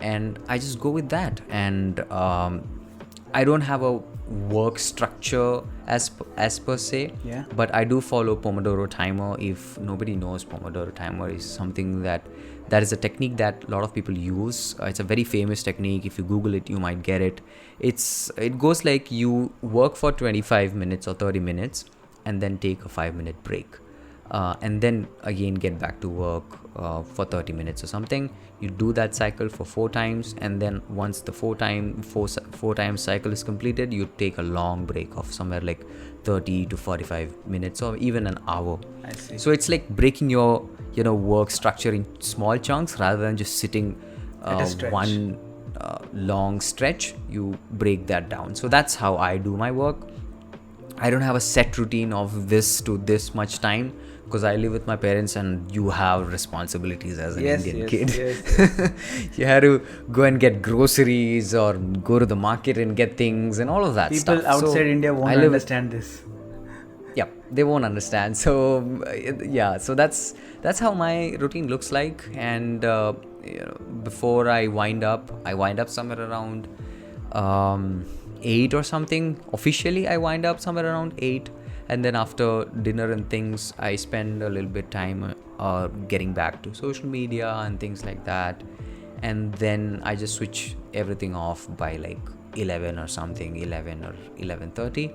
and I just go with that. And I don't have a work structure as per se. Yeah. But I do follow Pomodoro timer. If nobody knows, Pomodoro timer is something that is a technique that a lot of people use. It's a very famous technique. If you Google it, you might get it. It goes like you work for 25 minutes or 30 minutes and then take a 5-minute break. And then again get back to work for 30 minutes or something. You do that cycle for 4 times, and then once the 4 times cycle is completed, you take a long break of somewhere like 30 to 45 minutes or even an hour. I see. So it's like breaking your work structure in small chunks rather than just sitting one long stretch. You break that down. So that's how I do my work. I don't have a set routine of this to this much time, because I live with my parents and you have responsibilities as an Indian kid. Yes. You have to go and get groceries or go to the market and get things and all of that stuff. People outside India won't understand this. Yeah, they won't understand. So so that's how my routine looks like. And before I wind up somewhere around 8 or something. Officially I wind up somewhere around 8, and then after dinner and things I spend a little bit time getting back to social media and things like that, and then I just switch everything off by like 11 or something, 11 or 11:30,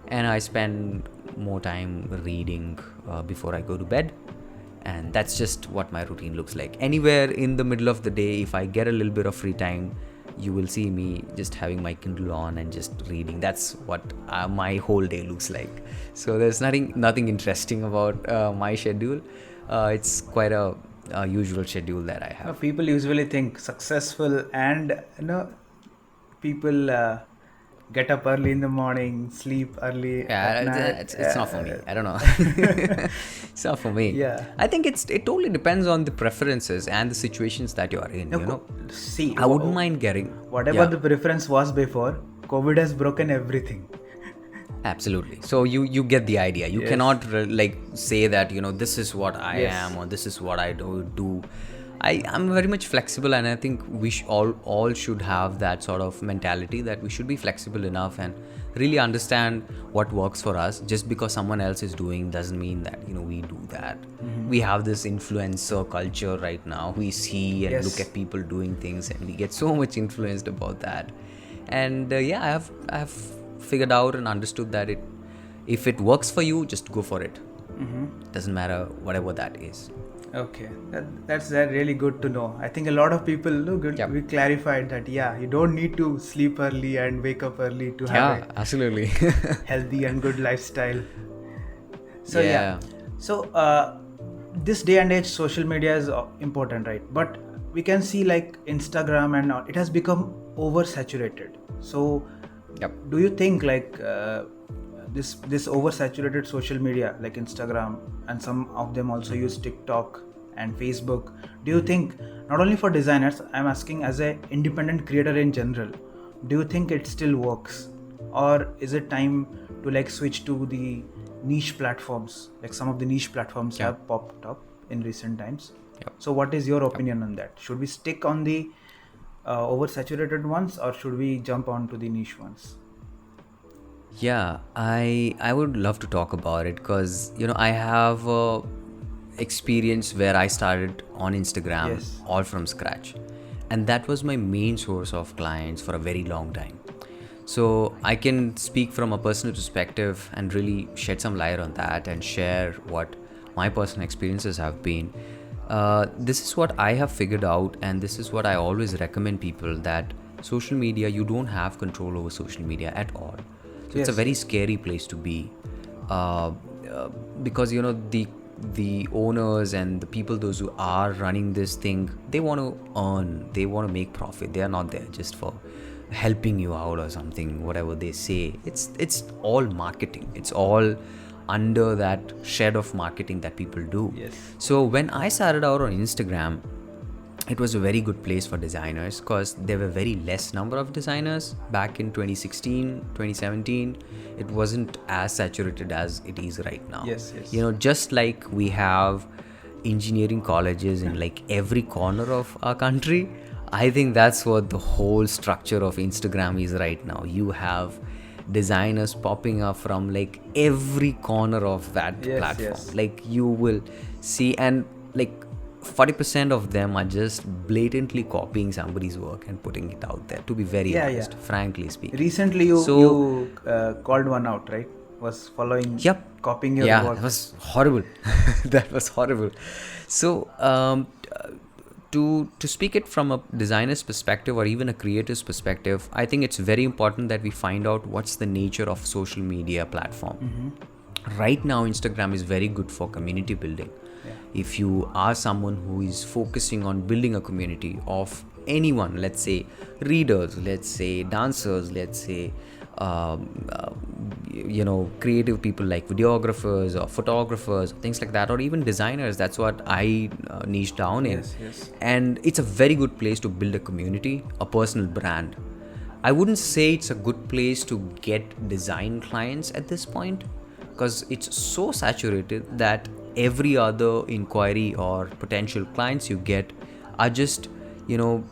and I spend more time reading before I go to bed. And that's just what my routine looks like. Anywhere in the middle of the day, if I get a little bit of free time, you will see me just having my Kindle on and just reading. That's what my whole day looks like. So there's nothing interesting about my schedule. It's quite a usual schedule that I have. People usually think successful and people get up early in the morning, sleep early at night. It's not for me. I don't know. It's not for me. Yeah. I think it totally depends on the preferences and the situations that you are in. See, I wouldn't mind getting whatever the preference was before. COVID has broken everything. Absolutely. So you get the idea. You cannot say that this is what I am or this is what I do. I'm very much flexible, and I think we all should have that sort of mentality, that we should be flexible enough and really understand what works for us. Just because someone else is doing doesn't mean that we do that. Mm-hmm. We have this influencer culture right now. We see and look at people doing things, and we get so much influenced about that. And I have figured out and understood that if it works for you, just go for it. Mm-hmm. Doesn't matter whatever that is. Okay, that's really good to know. I think a lot of people we clarified that you don't need to sleep early and wake up early to have a absolutely healthy and good lifestyle. So so this day and age social media is important, right? But we can see like Instagram and all, it has become oversaturated. So do you think like this oversaturated social media like Instagram, and some of them also use TikTok and Facebook, do you think, not only for designers, I'm asking as a independent creator in general, do you think it still works, or is it time to like switch to the niche platforms? Like some of the niche platforms have popped up in recent times. So what is your opinion on that? Should we stick on the oversaturated ones, or should we jump on to the niche ones? Yeah, I would love to talk about it, because I have experience where I started on Instagram all from scratch, and that was my main source of clients for a very long time. So I can speak from a personal perspective and really shed some light on that and share what my personal experiences have been. This is what I have figured out, and this is what I always recommend people, that social media, you don't have control over social media at all. So it's a very scary place to be, because the owners and the people, those who are running this thing, they want to earn, they want to make profit. They are not there just for helping you out or something, whatever they say. It's all marketing. It's all under that shed of marketing that people do. So when I started out on Instagram, it was a very good place for designers, because there were very less number of designers back in 2016, 2017. It wasn't as saturated as it is right now. Just like we have engineering colleges in like every corner of our country, I think that's what the whole structure of Instagram is right now. You have designers popping up from like every corner of that platform. Like you will see, and like 40% of them are just blatantly copying somebody's work and putting it out there, to be very honest, frankly speaking. Recently you called one out, right? Was following, copying your work. That was horrible. That was horrible. So to speak it from a designer's perspective or even a creator's perspective, I think it's very important that we find out what's the nature of social media platform. Right now, Instagram is very good for community building. If you are someone who is focusing on building a community of anyone, let's say readers, let's say dancers, let's say creative people like videographers or photographers, things like that, or even designers. That's what I niche down in. And it's a very good place to build a community, a personal brand. I wouldn't say it's a good place to get design clients at this point, because it's so saturated that every other inquiry or potential clients you get are just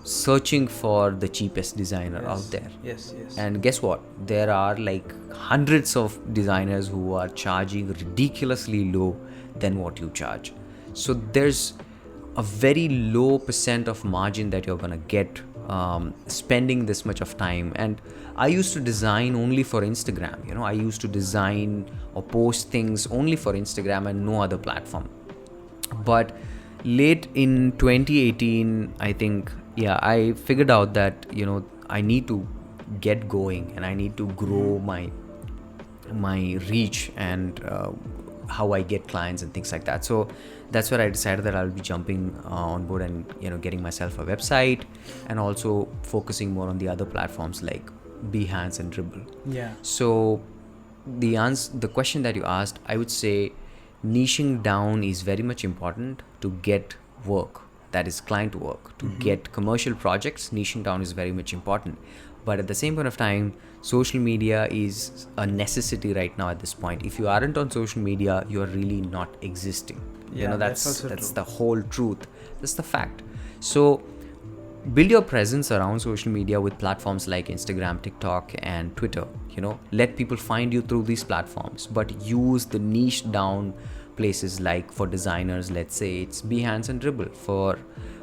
searching for the cheapest designer out there. And guess what? There are like hundreds of designers who are charging ridiculously low than what you charge. So there's a very low % of margin that you're gonna get spending this much of time. And I used to design only for Instagram. I used to design or post things only for Instagram and no other platform. But late in 2018, I think, I figured out that, I need to get going and I need to grow my reach and how I get clients and things like that. So that's where I decided that I'll be jumping on board and, getting myself a website and also focusing more on the other platforms like Behance and Dribble. So the question that you asked, I would say niching down is very much important to get work, that is client work, to get commercial projects. Niching down is very much important, but at the same point of time, social media is a necessity right now at this point. If you aren't on social media, you are really not existing. That's the whole truth. That's the fact. So build your presence around social media with platforms like Instagram, TikTok, and Twitter. Let people find you through these platforms, but use the niche down places. Like for designers, let's say it's Behance and Dribble. For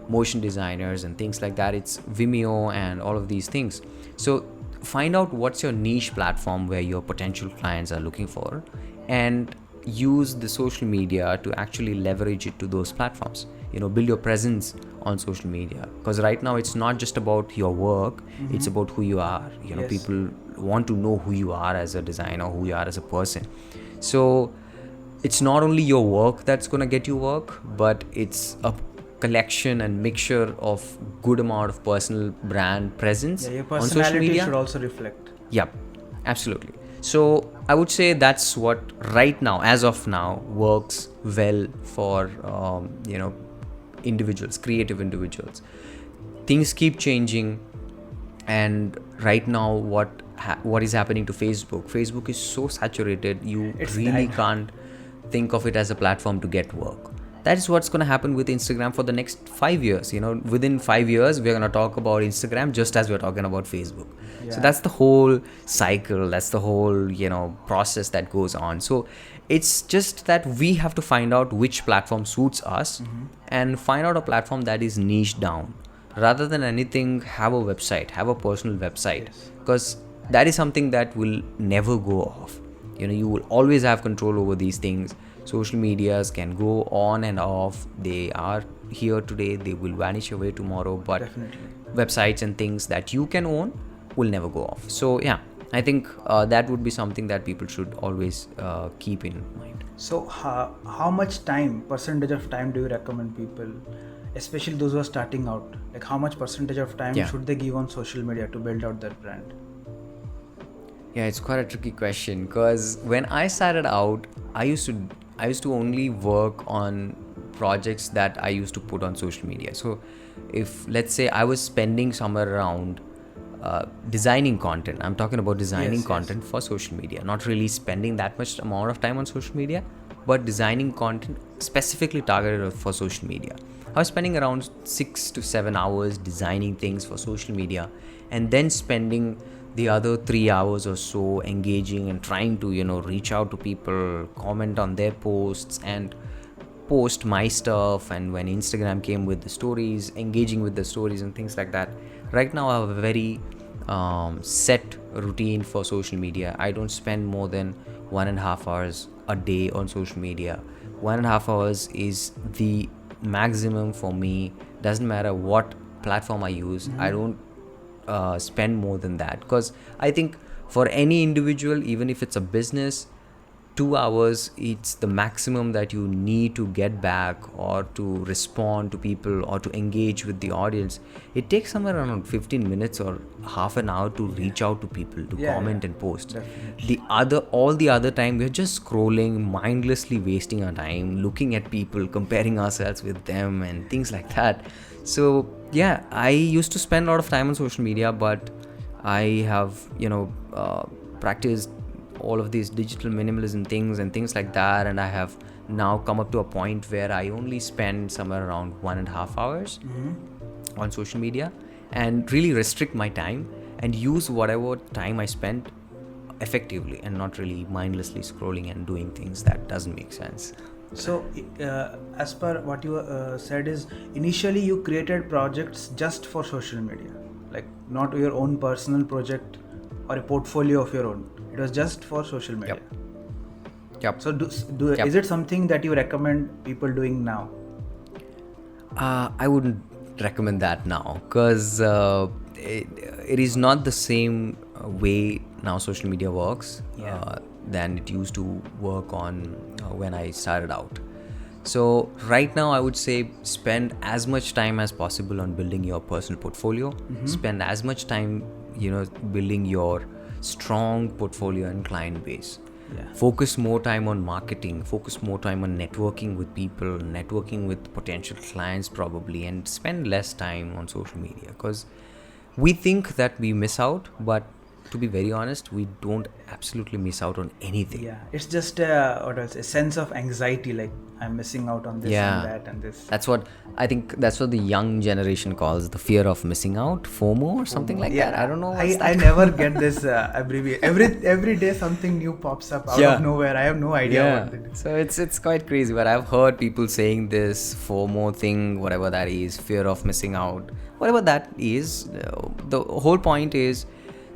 motion designers and things like that, it's Vimeo and all of these things. So find out what's your niche platform where your potential clients are looking for, and use the social media to actually leverage it to those platforms. Build your presence on social media, because right now it's not just about your work, it's about who you are. People want to know who you are as a designer, who you are as a person. So it's not only your work that's going to get you work, but it's a collection and mixture of good amount of personal brand presence your on social media. Should also reflect. Yep, absolutely. So I would say that's what right now, as of now, works well for individuals, creative individuals. Things keep changing, and right now what is happening to Facebook is so saturated, it's really can't think of it as a platform to get work. That is what's going to happen with Instagram for the next 5 years. Within 5 years, we're going to talk about Instagram just as we're talking about Facebook. So that's the whole cycle. That's the whole, process that goes on. So it's just that we have to find out which platform suits us and find out a platform that is niche down. Rather than anything, have a website, have a personal website, because that is something that will never go off. You will always have control over these things. Social medias can go on and off. They are here today, they will vanish away tomorrow, but websites and things that you can own will never go off. So I think that would be something that people should always keep in mind. So how much percentage of time do you recommend people, especially those who are starting out, like how much percentage of time should they give on social media to build out their brand? It's quite a tricky question, because when I started out, I used to only work on projects that I used to put on social media. So if, let's say, I was spending somewhere around designing content, I'm talking about designing content for social media, not really spending that much amount of time on social media, but designing content specifically targeted for social media. I was spending around 6 to 7 hours designing things for social media, and then spending the other 3 hours or so engaging and trying to, reach out to people, comment on their posts, and post my stuff. And when Instagram came with the stories, engaging with the stories and things like that. Right now I have a very set routine for social media. I don't spend more than 1.5 hours a day on social media. 1.5 hours is the maximum for me. Doesn't matter what platform I use. I don't spend more than that, because I think for any individual, even if it's a business, 2 hours it's the maximum that you need to get back, or to respond to people, or to engage with the audience. It takes somewhere around 15 minutes or half an hour to reach out to people, to comment and post. Definitely. All the other time we're just scrolling, mindlessly wasting our time, looking at people, comparing ourselves with them and things like that. So yeah, I used to spend a lot of time on social media, but I have practiced all of these digital minimalism things and things like that, and I have now come up to a point where I only spend somewhere around 1.5 hours on social media, and really restrict my time and use whatever time I spend effectively, and not really mindlessly scrolling and doing things that doesn't make sense. So, as per what you said, is initially you created projects just for social media, like not your own personal project or a portfolio of your own. It was just for social media. Yep. So, is it something that you recommend people doing now? I wouldn't recommend that now, because it is not the same way now social media works than it used to work on when I started out. So right now I would say spend as much time as possible on building your personal portfolio. Spend as much time building your strong portfolio and client base. Focus more time on marketing, focus more time on networking with people, networking with potential clients probably, and spend less time on social media, because we think that we miss out, but to be very honest, we don't absolutely miss out on anything. Yeah, it's just a sense of anxiety, like I'm missing out on this and that and this. That's what the young generation calls the fear of missing out, FOMO or something like that. I don't know. I never get this abbreviation. Every day something new pops up out of nowhere. I have no idea what it is. So it's quite crazy, but I've heard people saying this FOMO thing, whatever that is, fear of missing out, whatever that is. The whole point is,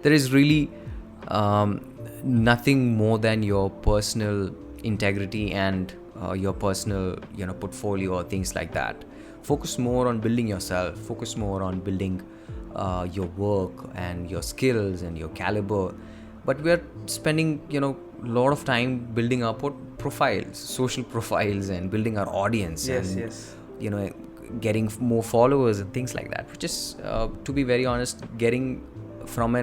there is really nothing more than your personal integrity and your personal portfolio or things like that. Focus more on building yourself, focus more on building your work and your skills and your caliber. But we're spending a lot of time building our profiles, social profiles, and building our audience, getting more followers and things like that, which is to be very honest, getting from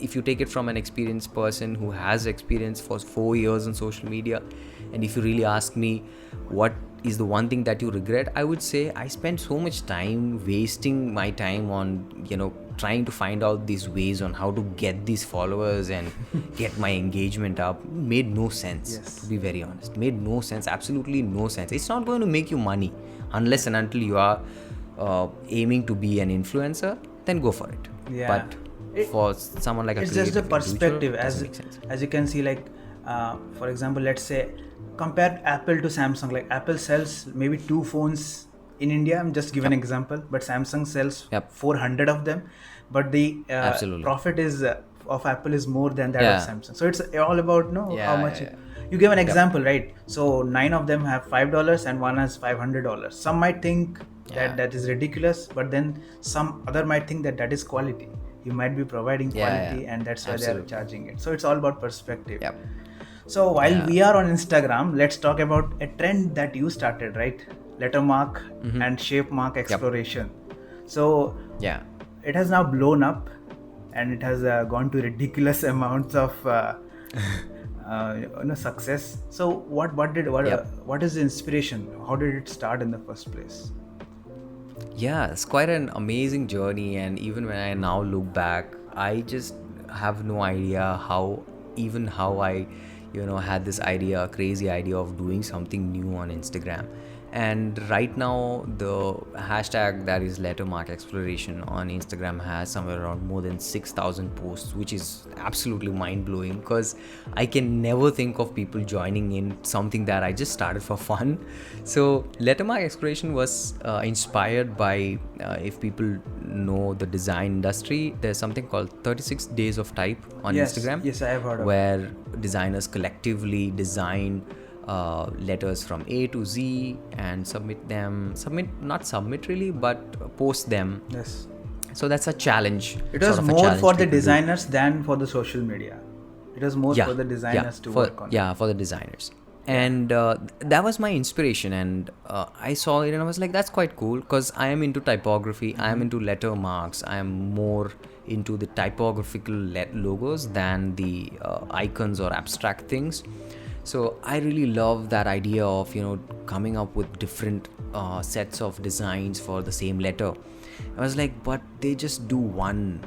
if you take it from an experienced person who has experience for 4 years on social media, and if you really ask me what is the one thing that you regret, I would say I spent so much time wasting my time on trying to find out these ways on how to get these followers and get my engagement up. Made no sense. To be very honest, made no sense, absolutely no sense. It's not going to make you money unless and until you are aiming to be an influencer. Then go for it. But for someone like it's just a perspective, as you can see, like for example, let's say compare Apple to Samsung. Like Apple sells maybe 2 phones in India, I'm just giving an example, but Samsung sells 400 of them, but the profit is of Apple is more than that of Samsung. So it's all about how much you give an example, right? So 9 of them have $5 and one has $500. Some might think that is ridiculous, but then some other might think that is quality. You might be providing quality, and that's why they are charging it. So it's all about perspective. So while we are on Instagram, let's talk about a trend that you started, right? Lettermark and shape mark exploration. So it has now blown up, and it has gone to ridiculous amounts of success. So what is the inspiration? How did it start in the first place? Yeah, it's quite an amazing journey, and even when I now look back, I just have no idea how I had this crazy idea of doing something new on Instagram. And right now, the hashtag that is lettermark exploration on Instagram has somewhere around more than 6,000 posts, which is absolutely mind blowing because I can never think of people joining in something that I just started for fun. So, lettermark exploration was inspired by, if people know the design industry, there's something called 36 Days of Type on Instagram. Yes, I have heard of where designers collectively design letters from A to Z and post them. Yes. So that's a challenge. It was more for the designers than for the social media. It was more for the designers to work on. Yeah, for the designers. And that was my inspiration, and I saw it and I was like, that's quite cool because I am into typography, I am into letter marks, I am more into the typographical logos than the icons or abstract things. So I really love that idea of, coming up with different sets of designs for the same letter. I was like, but they just do one,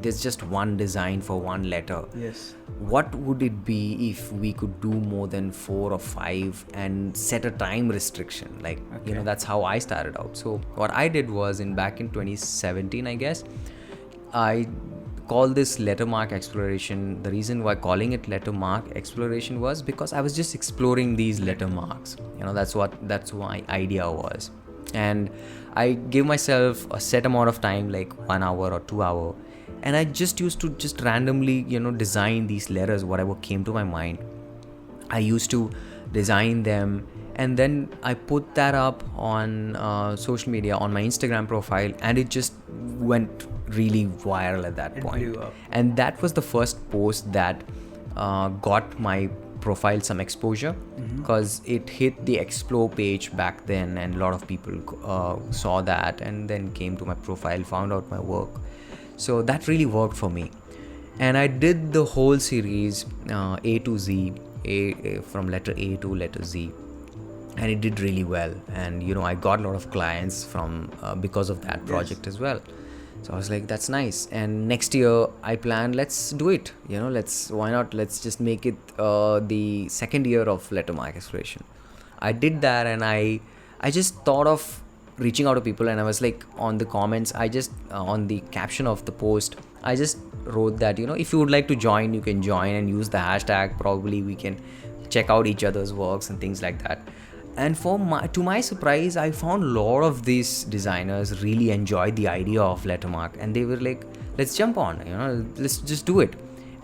there's just one design for one letter. Yes. What would it be if we could do more than 4 or 5 and set a time restriction? That's how I started out. So what I did was back in 2017, I guess, I called this lettermark exploration. The reason why calling it lettermark exploration was because I was just exploring these letter marks. That's what my idea was. And I gave myself a set amount of time, like 1 hour or 2 hours, and I just used to just randomly, design these letters, whatever came to my mind. I used to design them, and then I put that up on social media, on my Instagram profile, and it just went really viral at that point. Blew up. And that was the first post that got my profile some exposure, because it hit the explore page back then, and a lot of people saw that and then came to my profile, found out my work. So that really worked for me, and I did the whole series, A to Z, from letter A to letter Z, and it did really well. And I got a lot of clients from because of that project as well. So I was like, that's nice. And next year I planned, let's do it. Why not? Let's just make it the second year of lettermark exploration. I did that, and I just thought of reaching out to people, and I was like, on the comments, I just on the caption of the post, I just wrote that, if you would like to join, you can join and use the hashtag. Probably we can check out each other's works and things like that. And to my surprise, I found a lot of these designers really enjoyed the idea of lettermark, and they were like, let's jump on, let's just do it.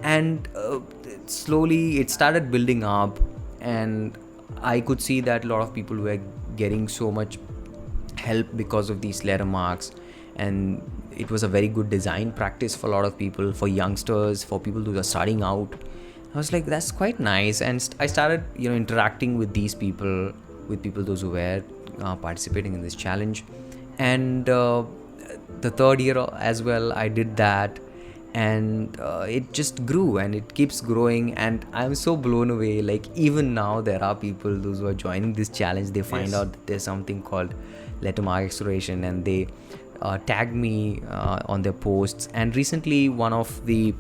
And slowly it started building up, and I could see that a lot of people were getting so much help because of these lettermarks, and it was a very good design practice for a lot of people, for youngsters, for people who are starting out. I was like, that's quite nice. And I started interacting with these people, with people those who were participating in this challenge. And the third year as well, I did that, and it just grew, and it keeps growing, and I'm so blown away. Like, even now there are people, those who are joining this challenge, they find out that there's something called lettermark exploration, and they tag me on their posts. And recently one of the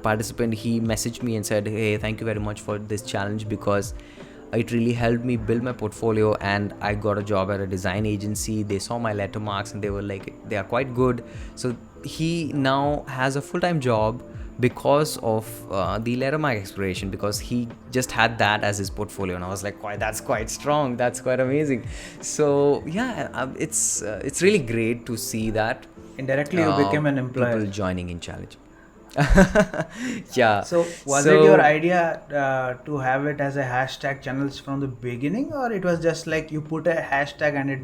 participant, he messaged me and said, hey, thank you very much for this challenge, because it really helped me build my portfolio, and I got a job at a design agency. They saw my letter marks and they were like, they are quite good. So he now has a full-time job because of the lettermark exploration, because he just had that as his portfolio. And I was like, that's quite strong, that's quite amazing. So yeah, it's really great to see that indirectly you became an employer, people joining in challenge. Yeah. So was it your idea to have it as a hashtag channels from the beginning, or it was just like you put a hashtag and it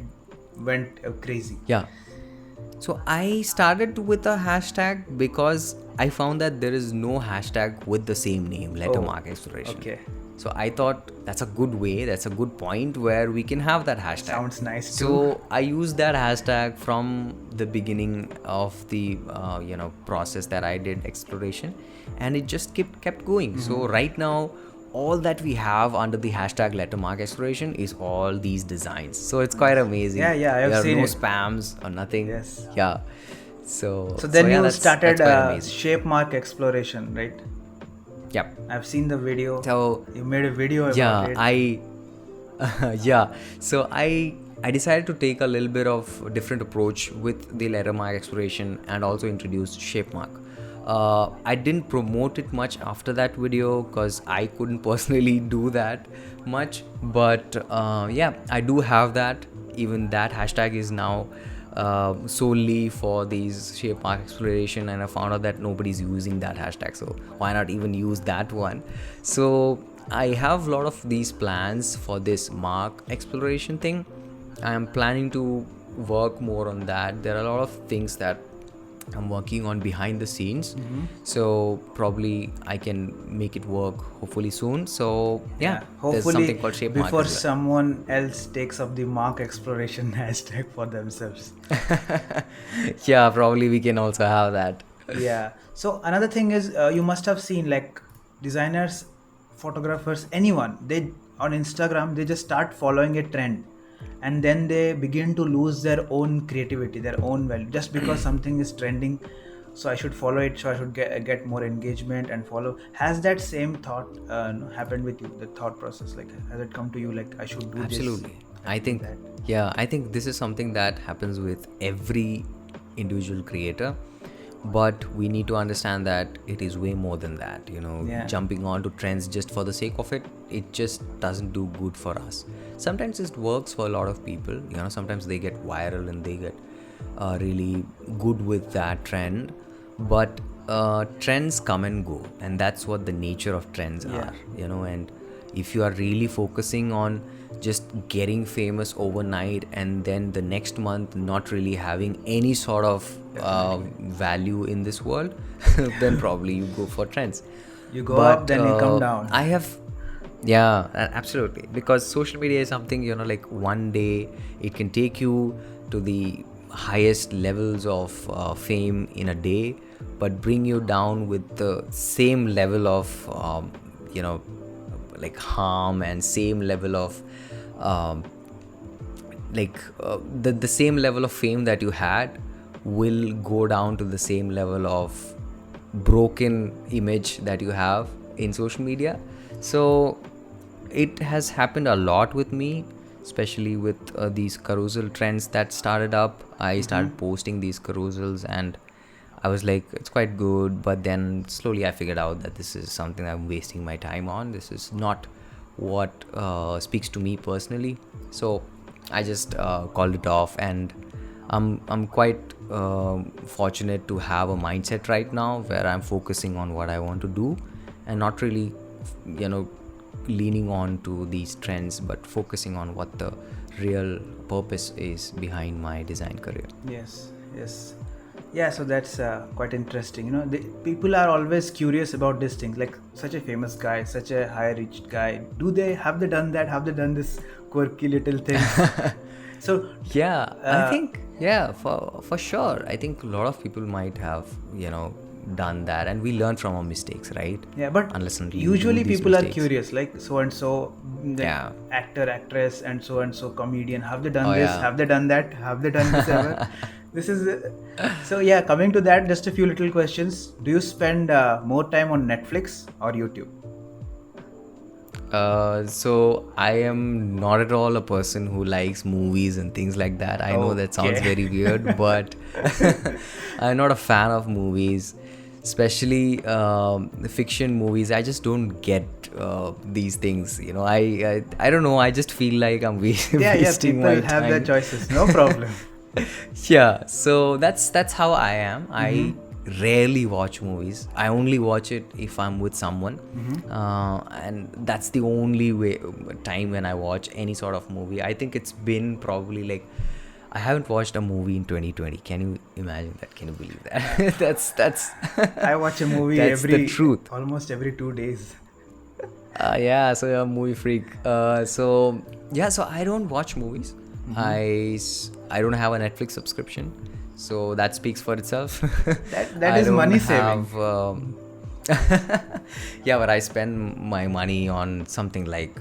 went crazy? Yeah. So I started with a hashtag because I found that there is no hashtag with the same name, lettermark exploration. Okay. So I thought that's a good way, that's a good point where we can have that hashtag. Sounds nice too. So I used that hashtag from the beginning of the process that I did exploration, and it just kept going. Mm-hmm. So right now, all that we have under the hashtag lettermark exploration is all these designs. So it's quite amazing. Yeah, I have seen it. There are no spams or nothing. Yes. Yeah. So then you started shape mark exploration, right? Yep. I've seen the video. So you made a video about it. Yeah, so I decided to take a little bit of different approach with the lettermark exploration and also introduce shapemark. I didn't promote it much after that video because I couldn't personally do that much, but yeah, I do have that. Even that hashtag is now solely for these shape mark exploration, and I found out that nobody's using that hashtag, so why not even use that one? So I have a lot of these plans for this mark exploration thing. I am planning to work more on that. There are a lot of things that I'm working on behind the scenes, so probably I can make it work hopefully soon. So yeah, there's hopefully something called shape mark before as well. someone else takes up the mark exploration hashtag for themselves. Yeah, probably we can also have that. Yeah. So another thing is, you must have seen like designers, photographers, anyone, they on Instagram they just start following a trend, and then they begin to lose their own creativity, their own value, just because something is trending. So I should follow it, so I should get more engagement and follow. Has that same thought happened with you? The thought process, like, has it come to you like I should do Absolutely. this? I think that. Yeah, I think this is something that happens with every individual creator, but we need to understand that it is way more than that. Yeah. Jumping onto trends just for the sake of it just doesn't do good for us. Sometimes it works for a lot of people. Sometimes they get viral and they get really good with that trend, but trends come and go, and that's what the nature of trends Yeah. are. And if you are really focusing on just getting famous overnight and then the next month not really having any sort of value in this world, then probably you go for trends. You go up, then you come down. Yeah, absolutely. Because social media is something, like one day it can take you to the highest levels of fame in a day, but bring you down with the same level of, like harm, and same level of, the same level of fame that you had will go down to the same level of broken image that you have in social media. So it has happened a lot with me, especially with these carousel trends that started up. I started posting these carousels and I was like, it's quite good, but then slowly I figured out that this is something I'm wasting my time on. This is not what speaks to me personally. So I just called it off, and I'm quite fortunate to have a mindset right now where I'm focusing on what I want to do and not really, leaning on to these trends, but focusing on what the real purpose is behind my design career. Yes. Yeah, so that's quite interesting. People are always curious about these things. Like such a famous guy, such a high-reached guy. Have they done that? Have they done this quirky little thing? So yeah, I think for sure. I think a lot of people might have done that, and we learn from our mistakes, right? Yeah, but unless and until usually you do these people are mistakes. curious, like so and so, Yeah. actor, actress, and so comedian. Have they done Oh, this? yeah. Have they done that? Have they done this ever? This is so yeah. Coming to that, just a few little questions. Do you spend more time on Netflix or YouTube? So I am not at all a person who likes movies and things like that. I know that sounds Okay. very weird, but I'm not a fan of movies, especially fiction movies. I just don't get these things. I don't know. I just feel like I'm wasting my People have time. their choices. No problem. Yeah, so that's how I am. I rarely watch movies. I only watch it if I'm with someone, and that's the only time when I watch any sort of movie. I think it's been probably like I haven't watched a movie in 2020. Can you imagine that? Can you believe that? that's I watch a movie that's the truth. almost every 2 days. Yeah, so you're a movie freak. So I don't watch movies. I don't have a Netflix subscription, so that speaks for itself. That is money saving. Yeah, but I spend my money on something like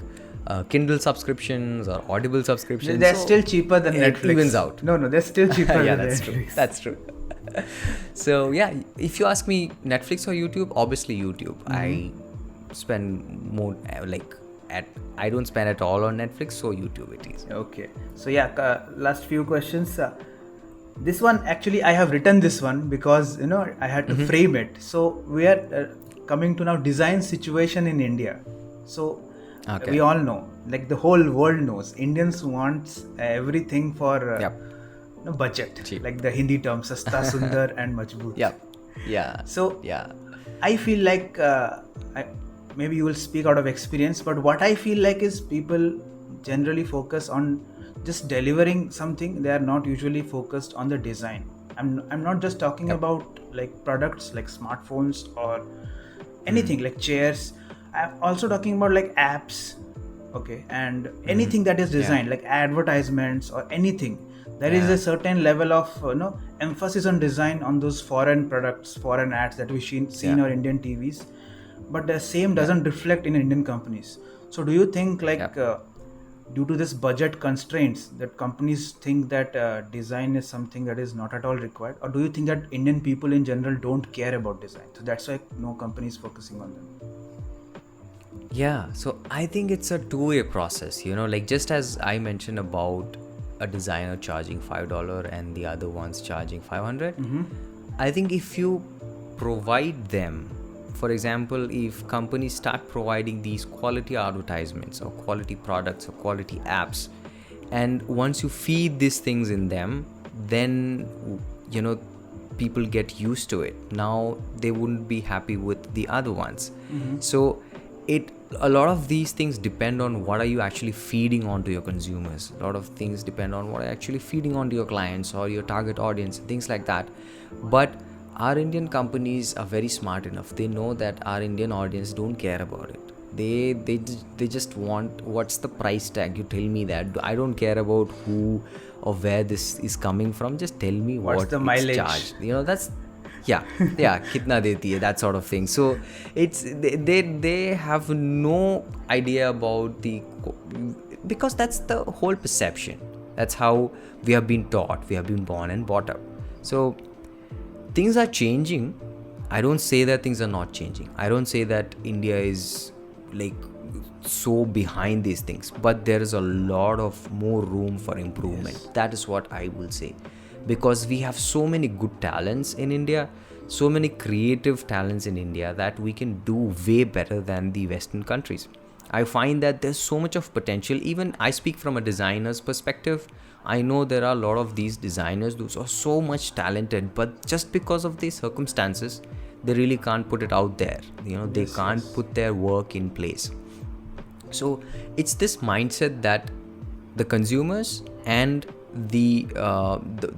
Kindle subscriptions or Audible subscriptions. They're so still cheaper than it Netflix. evens out. No, they're still cheaper Yeah, than that's true. Netflix. That's true. So yeah, if you ask me Netflix or YouTube, obviously YouTube. I spend more like I don't spend at all on Netflix, so YouTube it is. Okay. So yeah, last few questions. This one actually I have written this one because I had to frame it. So we are coming to now design situation in India. So Okay. we all know, like the whole world knows, Indians wants everything for Yep. budget, Cheap. like the Hindi term sasta, sundar and majboot. Yep. Yeah. So Yeah. I feel like maybe you will speak out of experience, but what I feel like is people generally focus on just delivering something. They are not usually focused on the design. I'm not just talking about like products like smartphones or anything like chairs. I'm also talking about like apps, okay, and anything that is designed like advertisements or anything. There is a certain level of emphasis on design on those foreign products, foreign ads that we see in our Indian TVs, but the same doesn't reflect in Indian companies. So do you think like due to this budget constraints that companies think that design is something that is not at all required, or do you think that Indian people in general don't care about design, so that's why no company is focusing on them? Yeah, so I think it's a two-way process, like just as I mentioned about a designer charging $5 and the other one's charging 500. I think if you provide them, for example, if companies start providing these quality advertisements or quality products or quality apps, and once you feed these things in them, then people get used to it. Now they wouldn't be happy with the other ones. So a lot of these things depend on what are you actually feeding onto your consumers. A lot of things depend on what are you actually feeding onto your clients or your target audience, things like that. But our Indian companies are very smart enough. They know that our Indian audience don't care about it. They just want, what's the price tag? You tell me that. I don't care about who or where this is coming from. Just tell me what's the mileage charged. That's kitna deti hai, that sort of thing. So it's they have no idea about because that's the whole perception. That's how we have been taught. We have been born and brought up. So things are changing. I don't say that things are not changing. I don't say that India is like so behind these things, but there is a lot of more room for improvement. Yes. That is what I will say, because we have so many good talents in India, so many creative talents in India that we can do way better than the Western countries. I find that there's so much of potential. Even I speak from a designer's perspective. I know there are a lot of these designers who are so much talented, but just because of these circumstances, they really can't put it out there. They can't put their work in place. So it's this mindset that the consumers and the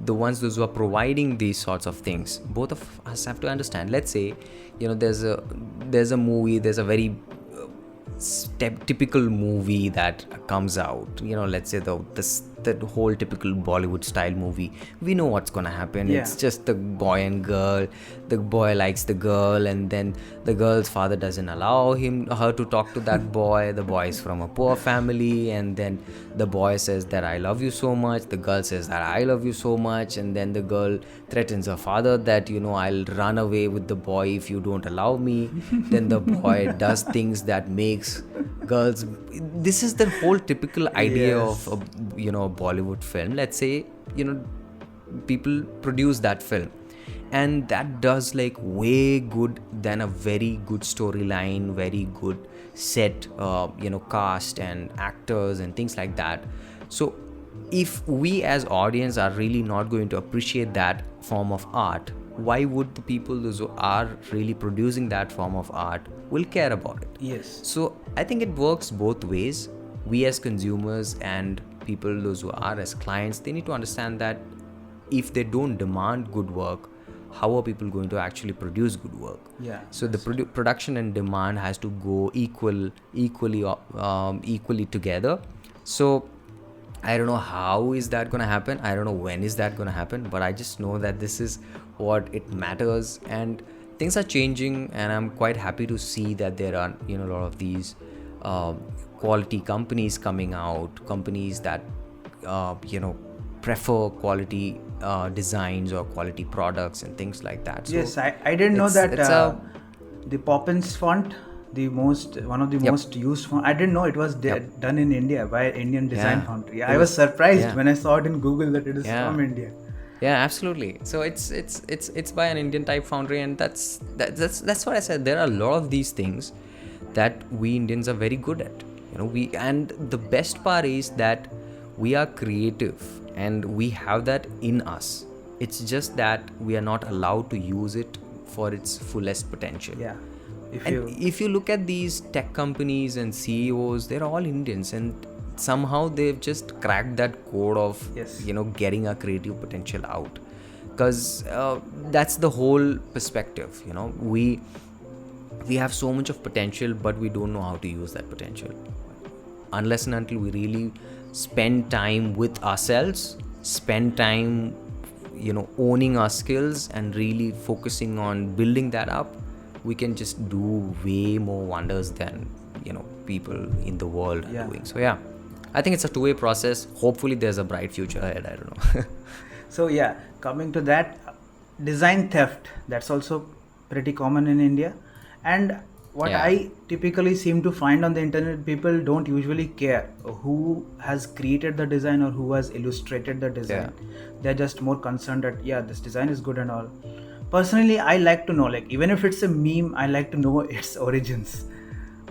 ones those who are providing these sorts of things, both of us have to understand. Let's say there's a movie, there's a very typical movie that comes out, let's say the whole typical Bollywood style movie. We know what's gonna happen. It's just the boy and girl. The boy likes the girl, and then the girl's father doesn't allow her to talk to that boy. The boy is from a poor family, and then the boy says that I love you so much. The girl says that I love you so much, and then the girl threatens her father that I'll run away with the boy if you don't allow me. Then the boy does things that makes girls. This is the whole typical idea of a Bollywood film. Let's say people produce that film, and that does like way good than a very good storyline, very good set, cast and actors and things like that. So if we as audience are really not going to appreciate that form of art, why would the people those who are really producing that form of art will care about it? Yes. So I think it works both ways. We as consumers and people those who are as clients, they need to understand that if they don't demand good work, how are people going to actually produce good work? Yeah. So the production and demand has to go equally together. So I don't know how is that going to happen. I don't know when is that going to happen, but I just know that this is what it matters, and things are changing, and I'm quite happy to see that there are a lot of these quality companies coming out, companies that prefer quality designs or quality products and things like that. So yes, I didn't know that the Poppins font one of the Yep. most used. I didn't know it was done in India by Indian Design Yeah. Foundry. It I was surprised yeah. when I saw it in Google that it is Yeah. from India. Yeah, absolutely. So it's by an Indian type foundry, and that's what I said. There are a lot of these things that we Indians are very good at. And the best part is that we are creative and we have that in us. It's just that we are not allowed to use it for its fullest potential. Yeah. If you look at these tech companies and CEOs, they're all Indians, and somehow they've just cracked that code of Yes. getting our creative potential out, because that's the whole perspective. We have so much of potential, but we don't know how to use that potential unless and until we really spend time with ourselves, spend time owning our skills and really focusing on building that up. We can just do way more wonders than people in the world are doing. So yeah, I think it's a two-way process. Hopefully there's a bright future ahead. I don't know. So yeah, coming to that, design theft, that's also pretty common in India. And what I typically seem to find on the internet, people don't usually care who has created the design or who has illustrated the design. They're just more concerned that this design is good and all. Personally, I like to know, like, even if it's a meme, I like to know its origins.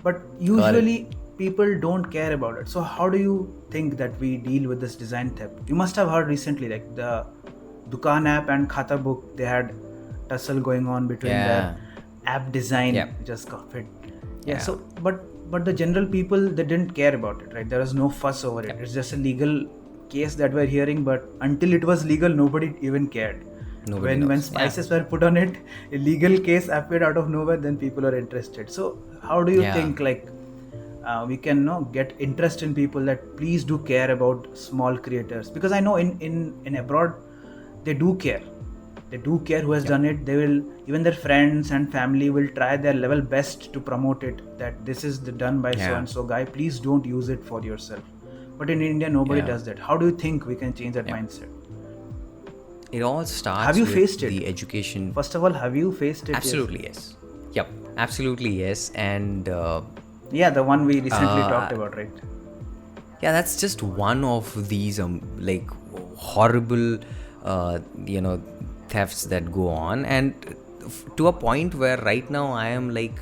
But usually people don't care about it. So how do you think that we deal with this design theft? You must have heard recently, like the Dukaan app and Khata book, they had tussle going on between the app design just copied. So but the general people, they didn't care about it, right? There was no fuss over it. It's just a legal case that we're hearing, but until it was legal, nobody even cared. When spices were put on it, a legal case appeared out of nowhere, then people are interested. So how do you think, like, we can get interest in people that please do care about small creators? Because I know in abroad, they do care. They do care who has done it. They will, even their friends and family will try their level best to promote it, that this is done by so and so guy. Please don't use it for yourself. But in India, nobody does that. How do you think we can change that mindset? It all starts have you with faced it? The education. First of all, have you faced it? Absolutely, yes. Yep, absolutely, yes. And the one we recently talked about, right? Yeah, that's just one of these like horrible thefts that go on, and to a point where right now I am like,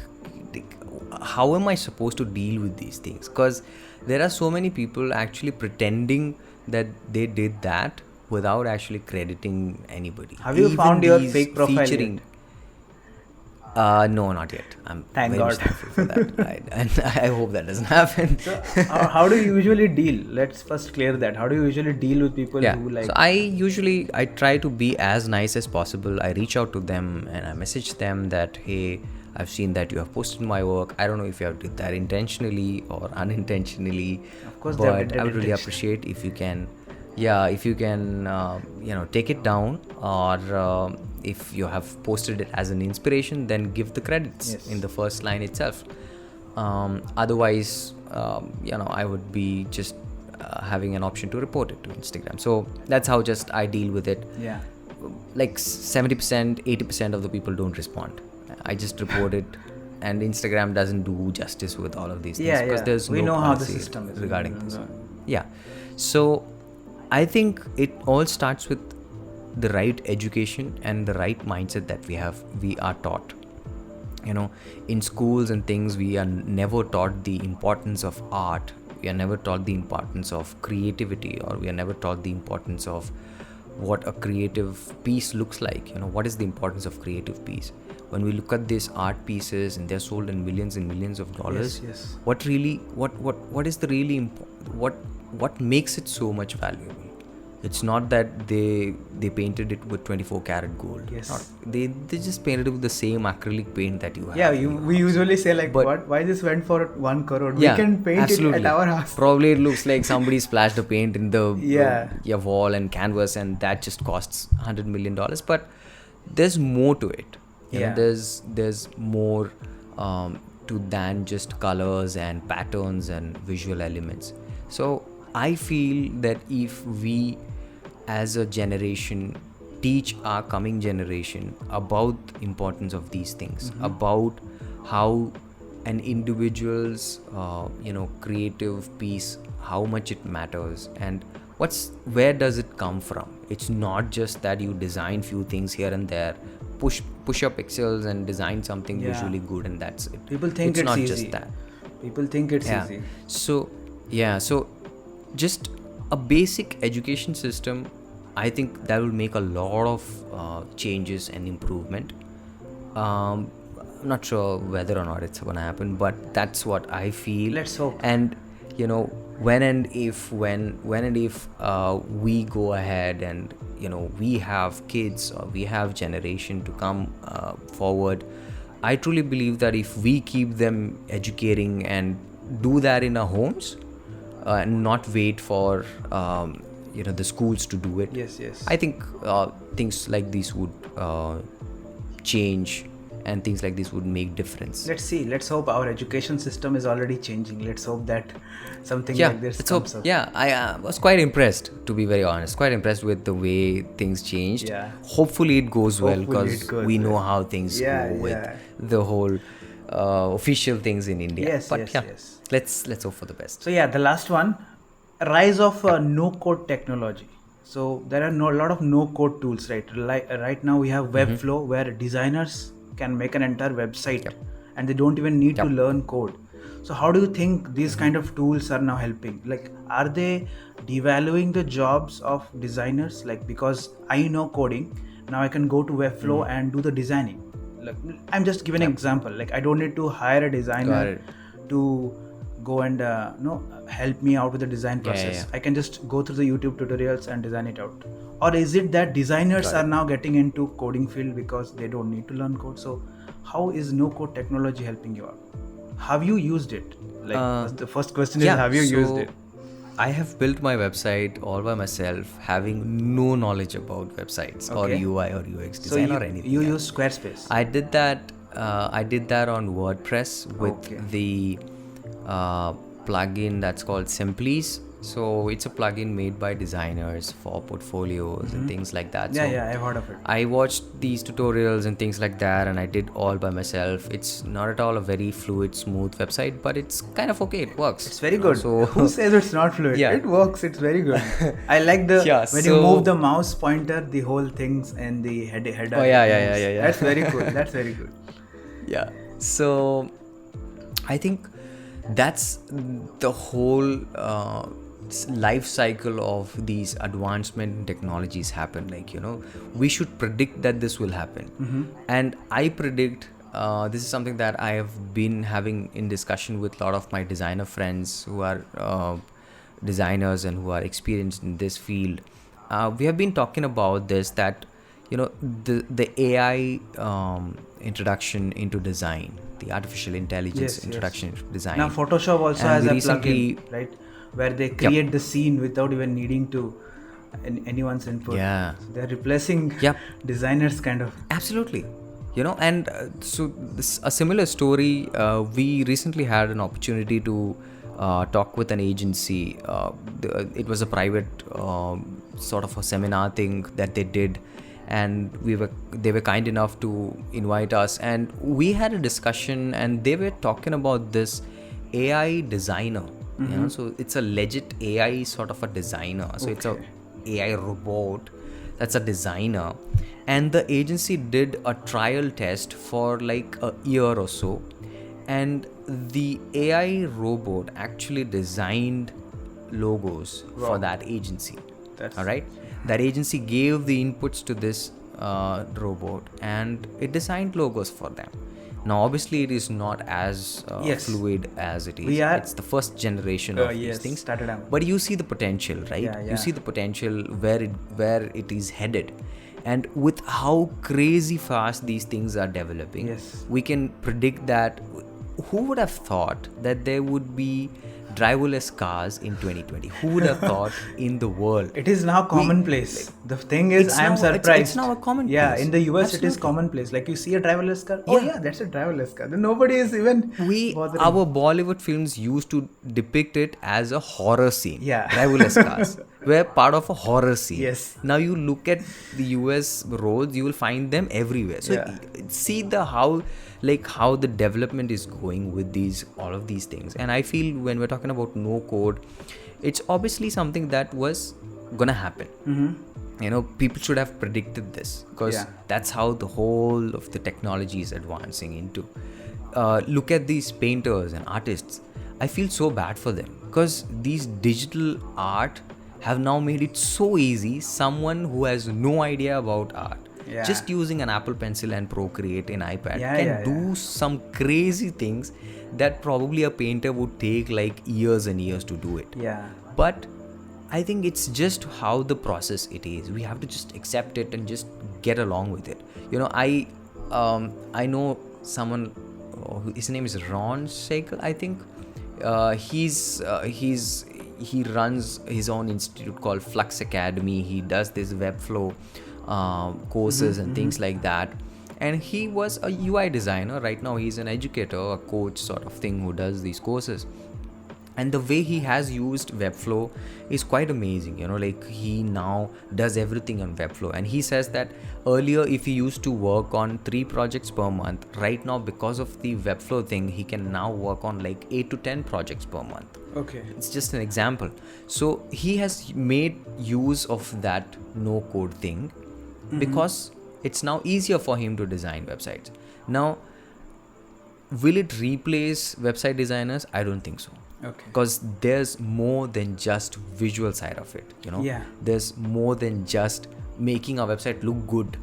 how am I supposed to deal with these things? Because there are so many people actually pretending that they did that without actually crediting anybody. Have you found your fake profile yet? No, not yet. I'm Thank very God thankful for that. And I hope that doesn't happen. So, how do you usually deal? Let's first clear that. How do you usually deal with people who like... So I try to be as nice as possible. I reach out to them and I message them that, hey, I've seen that you have posted my work. I don't know if you have did that intentionally or unintentionally. Of course, but I would really appreciate if you can... if you can, take it down, or if you have posted it as an inspiration, then give the credits in the first line itself. Otherwise, I would be just having an option to report it to Instagram. So that's how just I deal with it. Yeah. Like 70%, 80% of the people don't respond. I just report it. And Instagram doesn't do justice with all of these things, because there's we no know how the policy system is regarding this. Yeah. So I think it all starts with the right education and the right mindset that we are taught. In schools and things, we are never taught the importance of art. We are never taught the importance of creativity, or we are never taught the importance of what a creative piece looks like. What is the importance of creative piece? When we look at these art pieces and they're sold in millions and millions of dollars, what is the really what makes it so much valuable? It's not that they painted it with 24 karat gold. They just painted it with the same acrylic paint that you have. We usually say like, why this went for 1 crore? We can paint it at our house. Probably it looks like somebody splashed the paint in the wall and canvas, and that just costs $100 million. But there's more to it. There's more to than just colors and patterns and visual elements. So I feel that if we as a generation teach our coming generation about the importance of these things, about how an individual's creative piece, how much it matters, and where does it come from. It's not just that you design few things here and there, push up pixels and design something visually good, and that's it. People think it's not easy. just that. People think it's easy. So just a basic education system, I think that will make a lot of changes and improvement. I'm not sure whether or not it's going to happen, but that's what I feel. Let's hope. And when and if we go ahead and we have kids, or we have generation to come forward, I truly believe that if we keep them educating and do that in our homes, and not wait for the schools to do it. Yes. I think things like this would change, and things like this would make difference. Let's see. Let's hope our education system is already changing. Let's hope that something like this comes up. Yeah, I was quite impressed, to be very honest. Quite impressed with the way things changed. Yeah. Hopefully it goes well, because we know how things go with the whole official things in India. Yes. Let's hope for the best. So the last one, rise of no-code technology. So there are a lot of no-code tools, right? Right now we have Webflow, where designers can make an entire website, and they don't even need to learn code. So how do you think these kind of tools are now helping? Like, are they devaluing the jobs of designers? Like, because I know coding, now I can go to Webflow and do the designing. Like, I'm just giving an example. Like, I don't need to hire a designer to go and help me out with the design process. I can just go through the YouTube tutorials and design it out. Or is it that designers are now getting into coding field because they don't need to learn code? So how is no code technology helping you out? Have you used it? Like, the first question is, have you used it? I have built my website all by myself, having no knowledge about websites or UI or UX design or anything. You use Squarespace? I did that on WordPress with the plugin that's called Simplies. So it's a plugin made by designers for portfolios and things like that. I've heard of it. I watched these tutorials and things like that, and I did all by myself. It's not at all a very fluid, smooth website, but it's kind of okay. It works. It's very good. So who says it's not fluid? It works. It's very good. I like the when you move the mouse pointer, the whole things and the header. Oh yeah. That's very cool. That's very good. Yeah. So I think that's the whole life cycle of these advancement in technologies happen. Like, we should predict that this will happen. And I predict this is something that I have been having in discussion with a lot of my designer friends who are designers and who are experienced in this field. We have been talking about this, that the AI introduction into design, the artificial intelligence introduction into design. Now Photoshop also has a plugin, right, where they create the scene without even needing to anyone's input. So they're replacing designers, kind of. Absolutely. And so a similar story, we recently had an opportunity to talk with an agency. It was a private sort of a seminar thing that they did, and they were kind enough to invite us, and we had a discussion, and they were talking about this AI designer. So it's a legit AI sort of a designer. So it's a AI robot that's a designer, and the agency did a trial test for like a year or so, and the AI robot actually designed logos for that agency. All right, that agency gave the inputs to this robot, and it designed logos for them. Now obviously it is not as fluid as it is. It's the first generation of these things, but you see the potential, right? You see the potential where it is headed, and with how crazy fast these things are developing, we can predict that. Who would have thought that there would be driverless cars in 2020? Who would have thought in the world? It is now commonplace. The thing is, I am surprised. It's now a commonplace. Yeah, in the US it is commonplace. Like, you see a driverless car. Oh yeah, that's a driverless car. Then nobody is even bothering. Our Bollywood films used to depict it as a horror scene. Yeah. Driverless cars. were part of a horror scene. Yes. Now you look at the US roads, you will find them everywhere. So see how the development is going with all of these things. And I feel when we're talking about no code, it's obviously something that was gonna happen. People should have predicted this, because that's how the whole of the technology is advancing into. Look at these painters and artists. I feel so bad for them, because these digital art have now made it so easy. Someone who has no idea about art, just using an Apple Pencil and Procreate in iPad, can do some crazy things that probably a painter would take like years and years to do it. But I think it's just how the process it is. We have to just accept it and just get along with it. I know someone, his name is Ron Shakel, I think. He runs his own institute called Flux Academy. He does this Webflow courses and things like that. And he was a UI designer. Right now he's an educator, a coach sort of thing, who does these courses. And the way he has used Webflow is quite amazing. He now does everything on Webflow. And he says that earlier, if he used to work on 3 projects per month, right now, because of the Webflow thing, he can now work on like 8 to 10 projects per month. Okay. It's just an example. So he has made use of that no code thing because it's now easier for him to design websites. Now, will it replace website designers? I don't think so. Okay. Because there's more than just visual side of it. There's more than just making a website look good.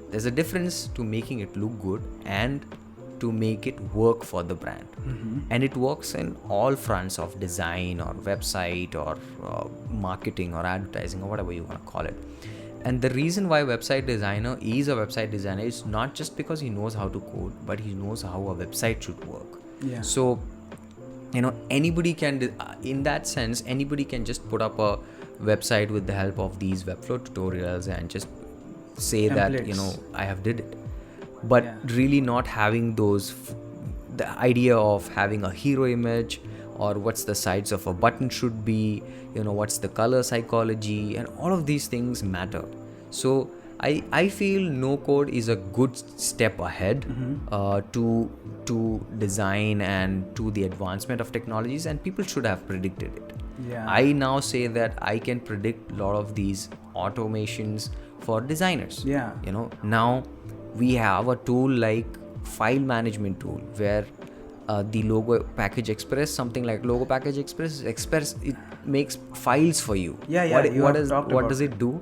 There's a difference to making it look good and to make it work for the brand. And it works in all fronts of design or website or marketing or advertising or whatever you want to call it. And the reason why website designer is a website designer is not just because he knows how to code, but he knows how a website should work. So anybody can, in that sense, anybody can just put up a website with the help of these Webflow tutorials and just say templates. That I have did it. But really not having the idea of having a hero image, or what's the size of a button should be, what's the color psychology, and all of these things matter. So I feel no code is a good step ahead to design and to the advancement of technologies, and people should have predicted it. I now say that I can predict a lot of these automations for designers. Now we have a tool like file management tool where the Logo Package Express, something like Logo Package Express, it makes files for you. What does it do?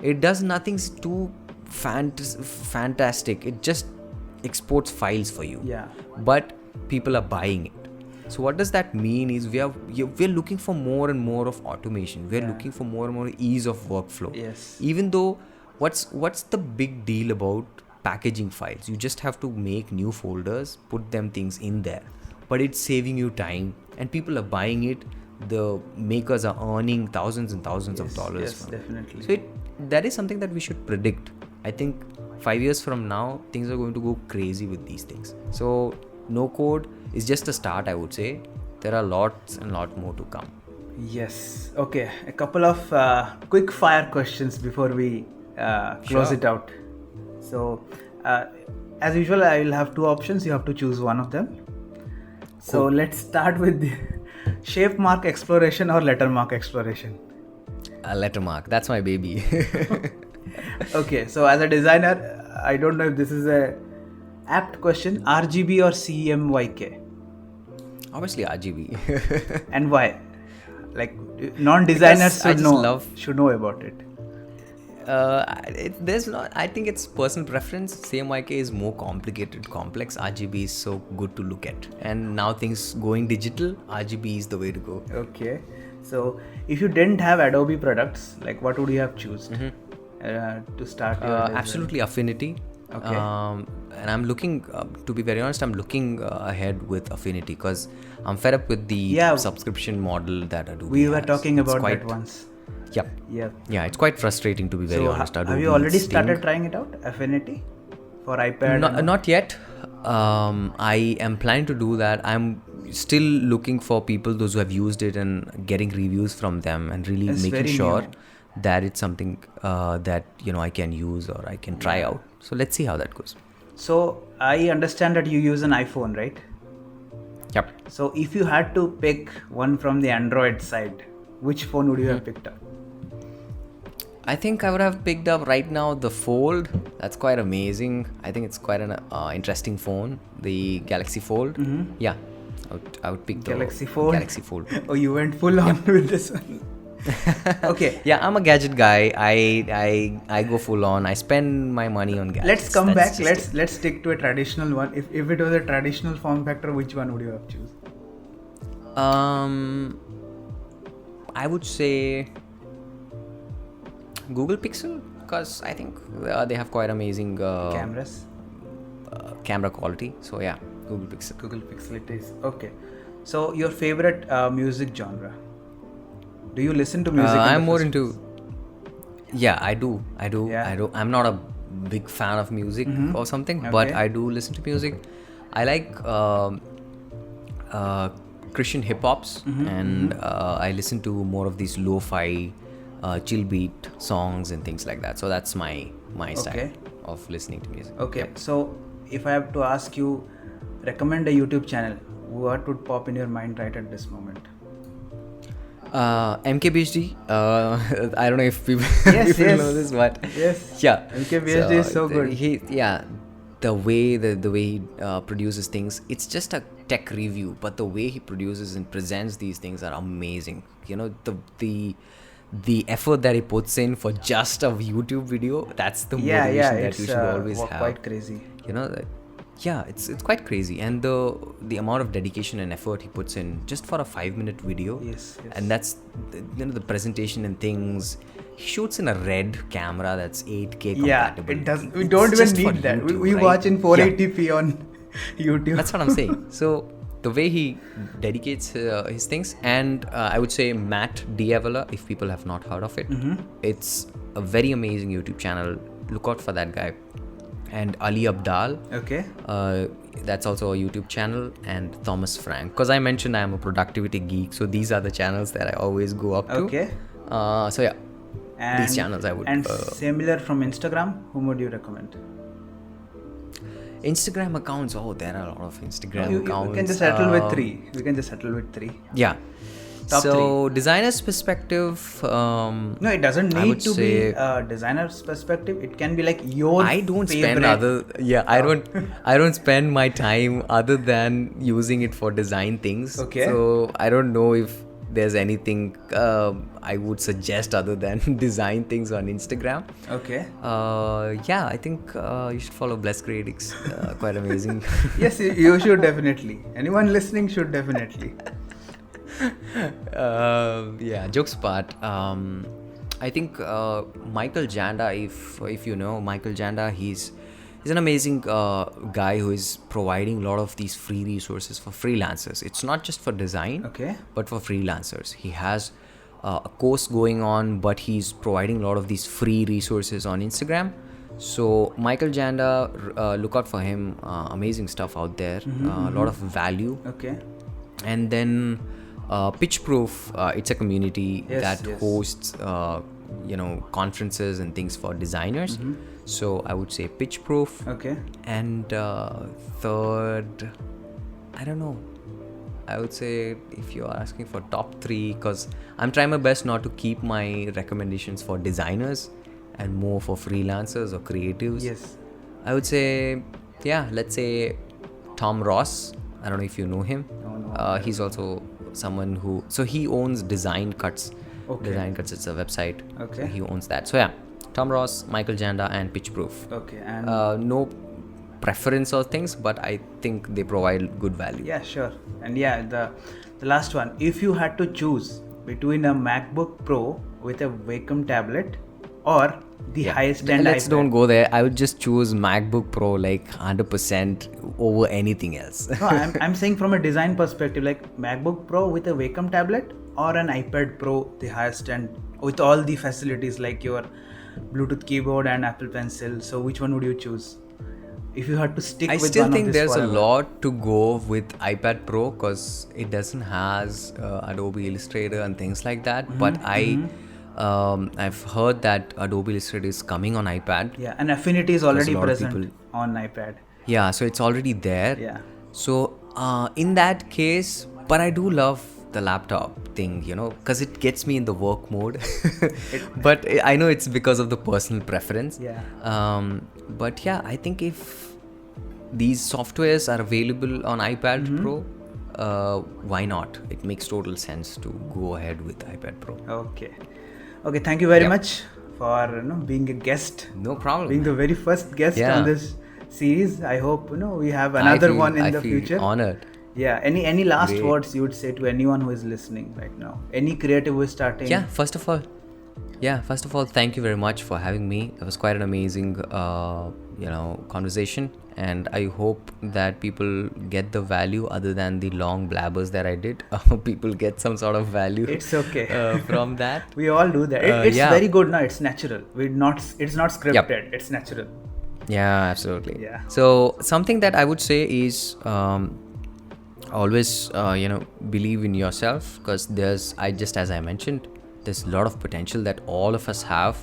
It does nothing too fantastic. It just exports files for you. But people are buying it. So what does that mean is we're looking for more and more of automation. We're looking for more and more ease of workflow. Even though what's the big deal about packaging files? You just have to make new folders, put them things in there. But it's saving you time and people are buying it. The makers are earning thousands and thousands of dollars. Yes, definitely. So that is something that we should predict. I think 5 years from now, things are going to go crazy with these things. So no code is just a start, I would say. There are lots and lot more to come. Yes. Okay. A couple of quick fire questions before we close it out. So as usual, I will have 2 options. You have to choose one of them. So let's start with the shape mark exploration or letter mark exploration. A letter mark. That's my baby. Okay. So as a designer, I don't know if this is a apt question. RGB or CMYK? Obviously RGB. And why? Like non-designers should know about it. I think it's personal preference. CMYK is more complex. RGB is so good to look at. And now things going digital, RGB is the way to go. Okay. So if you didn't have Adobe products, like what would you have chosen to start your design? Absolutely Affinity. Okay. And I'm looking, to be very honest, I'm looking ahead with Affinity because I'm fed up with the subscription model that Adobe We were talking about that once. Yeah, it's quite frustrating to be very honest. Have you already started trying it out, Affinity, for iPad? Not yet. I am planning to do that. I'm still looking for people, those who have used it, and getting reviews from them, and really It's making very sure new. that it's something that I can use or I can try out. So let's see how that goes. So I understand that you use an iPhone, right? Yep. So if you had to pick one from the Android side, which phone would you have picked up? I think I would have picked up right now the Fold. That's quite amazing. I think it's quite an interesting phone, the Galaxy Fold. Yeah, I would pick the Galaxy Fold? Galaxy Fold. Oh, you went full on with this one. Okay. Yeah, I'm a gadget guy. I go full on. I spend my money on gadgets. Let's come That's back. just it. Let's stick to a traditional one. If it was a traditional form factor, which one would you have choose? I would say Google Pixel, because I think they have quite amazing Cameras. camera quality. So yeah, Google Pixel. Google Pixel it is. Okay. So your favorite music genre? Do you listen to music? I'm more into. Yeah, I do. Yeah. I'm not a big fan of music or something, but Okay. I do listen to music. I like Christian hip hops, and I listen to more of these lo-fi, chill beat songs and things like that. So that's my style Okay. of listening to music. Okay. Yep. So if I have to ask you, recommend a YouTube channel, what would pop in your mind right at this moment? MKBHD. I don't know if people, Yes, people yes. know this, but Yes. yeah, MKBHD is so good. The way he produces things, it's just a tech review, but the way he produces and presents these things are amazing. The effort that he puts in for just a YouTube video, that's the motivation that it's you should always have. quite crazy. It's quite crazy, and the amount of dedication and effort he puts in just for a 5-minute video. Yes. And that's the presentation and things. He shoots in a red camera that's 8K compatible. It does. We It's don't even just for need that. YouTube, We right? watch in Yeah. 480p on YouTube. That's what I'm saying. So the way he dedicates his things, and I would say Matt Diavola, if people have not heard of it, it's a very amazing YouTube channel. Look out for that guy. And Ali Abdal, Okay. that's also a YouTube channel, and Thomas Frank. Because I mentioned I am a productivity geek, so these are the channels that I always go up to. Okay. So yeah, these channels I would. And similar from Instagram, whom would you recommend? Instagram accounts. Oh, there are a lot of Instagram You accounts. can just settle with three. We can just settle with three. Yeah. Top so designer's perspective. No, it doesn't I need would to be say- a designer's perspective. It can be like your I don't favorite. spend I don't spend my time other than using it for design things. Okay. So I don't know if there's anything I would suggest other than design things on Instagram. Okay. Yeah, I think you should follow Bless Creatics. Quite amazing. Yes, you should definitely. Anyone listening should definitely. Yeah, jokes apart. I think Michael Janda, if you know Michael Janda, he's an amazing guy who is providing a lot of these free resources for freelancers. It's not just for design, Okay. but for freelancers. He has a course going on, but he's providing a lot of these free resources on Instagram. So Michael Janda, look out for him. Amazing stuff out there. A lot of value. Okay. And then Pitchproof, it's a community Yes, that yes. hosts conferences and things for designers. So I would say Pitchproof. Okay. And third, I don't know, I would say, if you're asking for top 3, because I'm trying my best not to keep my recommendations for designers and more for freelancers or creatives. Yes. I would say, yeah, let's say Tom Ross. I don't know if you know him. No. He's also someone who, so he owns Design Cuts. Okay. Design Cuts, it's a website. Okay. So he owns that. So yeah, Tom Ross, Michael Janda, and Pitchproof. Okay. And No preference or things, but I think they provide good value. yeah, sure. And yeah, the last one. If you had to choose between a MacBook Pro with a Wacom tablet or the highest end Let's iPad. don't go there. I would just choose MacBook Pro like 100% over anything else. No, I'm saying from a design perspective, like MacBook Pro with a Wacom tablet or an iPad Pro, the highest end, with all the facilities like your Bluetooth keyboard and Apple Pencil. So which one would you choose? if you had to stick I with still one of think this there's forever. a lot to go with iPad Pro because it doesn't has Adobe Illustrator and things like that. But I've heard that Adobe Illustrator is coming on iPad. Yeah, and Affinity is Because a already lot of present people, on iPad. yeah, so it's already there. Yeah. So in that case, but I do love the laptop thing, because it gets me in the work mode. But I know it's because of the personal preference. Yeah. But yeah, I think if these softwares are available on iPad Pro, why not? It makes total sense to go ahead with iPad Pro. Okay, thank you very Yep. much for being a guest. No problem. Being the very first guest Yeah. on this series. I hope we have another one in the feel future. honored. Yeah. Any last Great. words you would say to anyone who is listening right now? Any creative who is starting? Yeah, first of all, thank you very much for having me. It was quite an amazing, conversation, and I hope that people get the value other than the long blabbers that I did. People get some sort of value. It's okay. From that. We all do that. It's yeah. very good now. It's natural. It's not scripted. Yep. It's natural. Yeah, absolutely. Yeah. So something that I would say is always believe in yourself, because as I mentioned, there's a lot of potential that all of us have,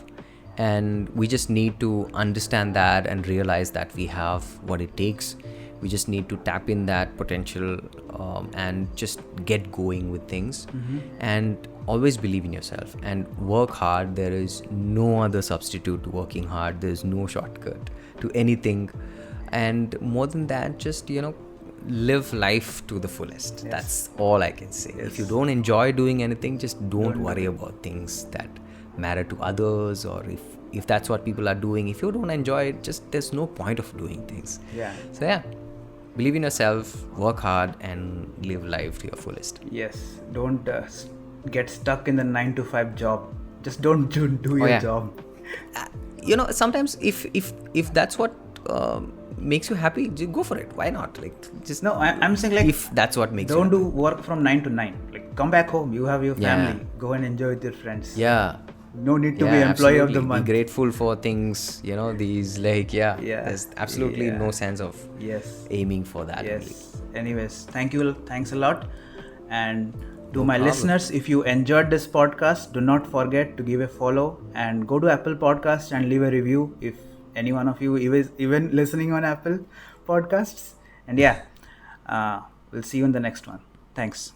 and we just need to understand that and realize that we have what it takes. We just need to tap in that potential and just get going with things, and always believe in yourself and work hard. There is no other substitute to working hard. There's no shortcut to anything, and more than that, just live life to the fullest. Yes. That's all I can say. Yes. If you don't enjoy doing anything, just don't worry about things that matter to others, or if that's what people are doing, if you don't enjoy it, just there's no point of doing things. Yeah. So yeah, believe in yourself, work hard, and live life to your fullest. Yes. Don't get stuck in the 9 to 5 job. Just don't do your yeah. job. Sometimes if that's what makes you happy, just go for it. Why not? Just No, I'm saying if that's what makes don't you do work from 9 to 9. Come back home. You have your Yeah. family. Go and enjoy with your friends. yeah No need to be employee of the absolutely. month. Be grateful for things, these Yeah. there's absolutely Yeah. no sense of Yes. aiming for that only. Yes. Anyways, thanks a lot. And to my problem. listeners, if you enjoyed this podcast, do not forget to give a follow and go to Apple Podcasts and leave a review if any one of you is even listening on Apple Podcasts. And yeah, we'll see you in the next one. Thanks.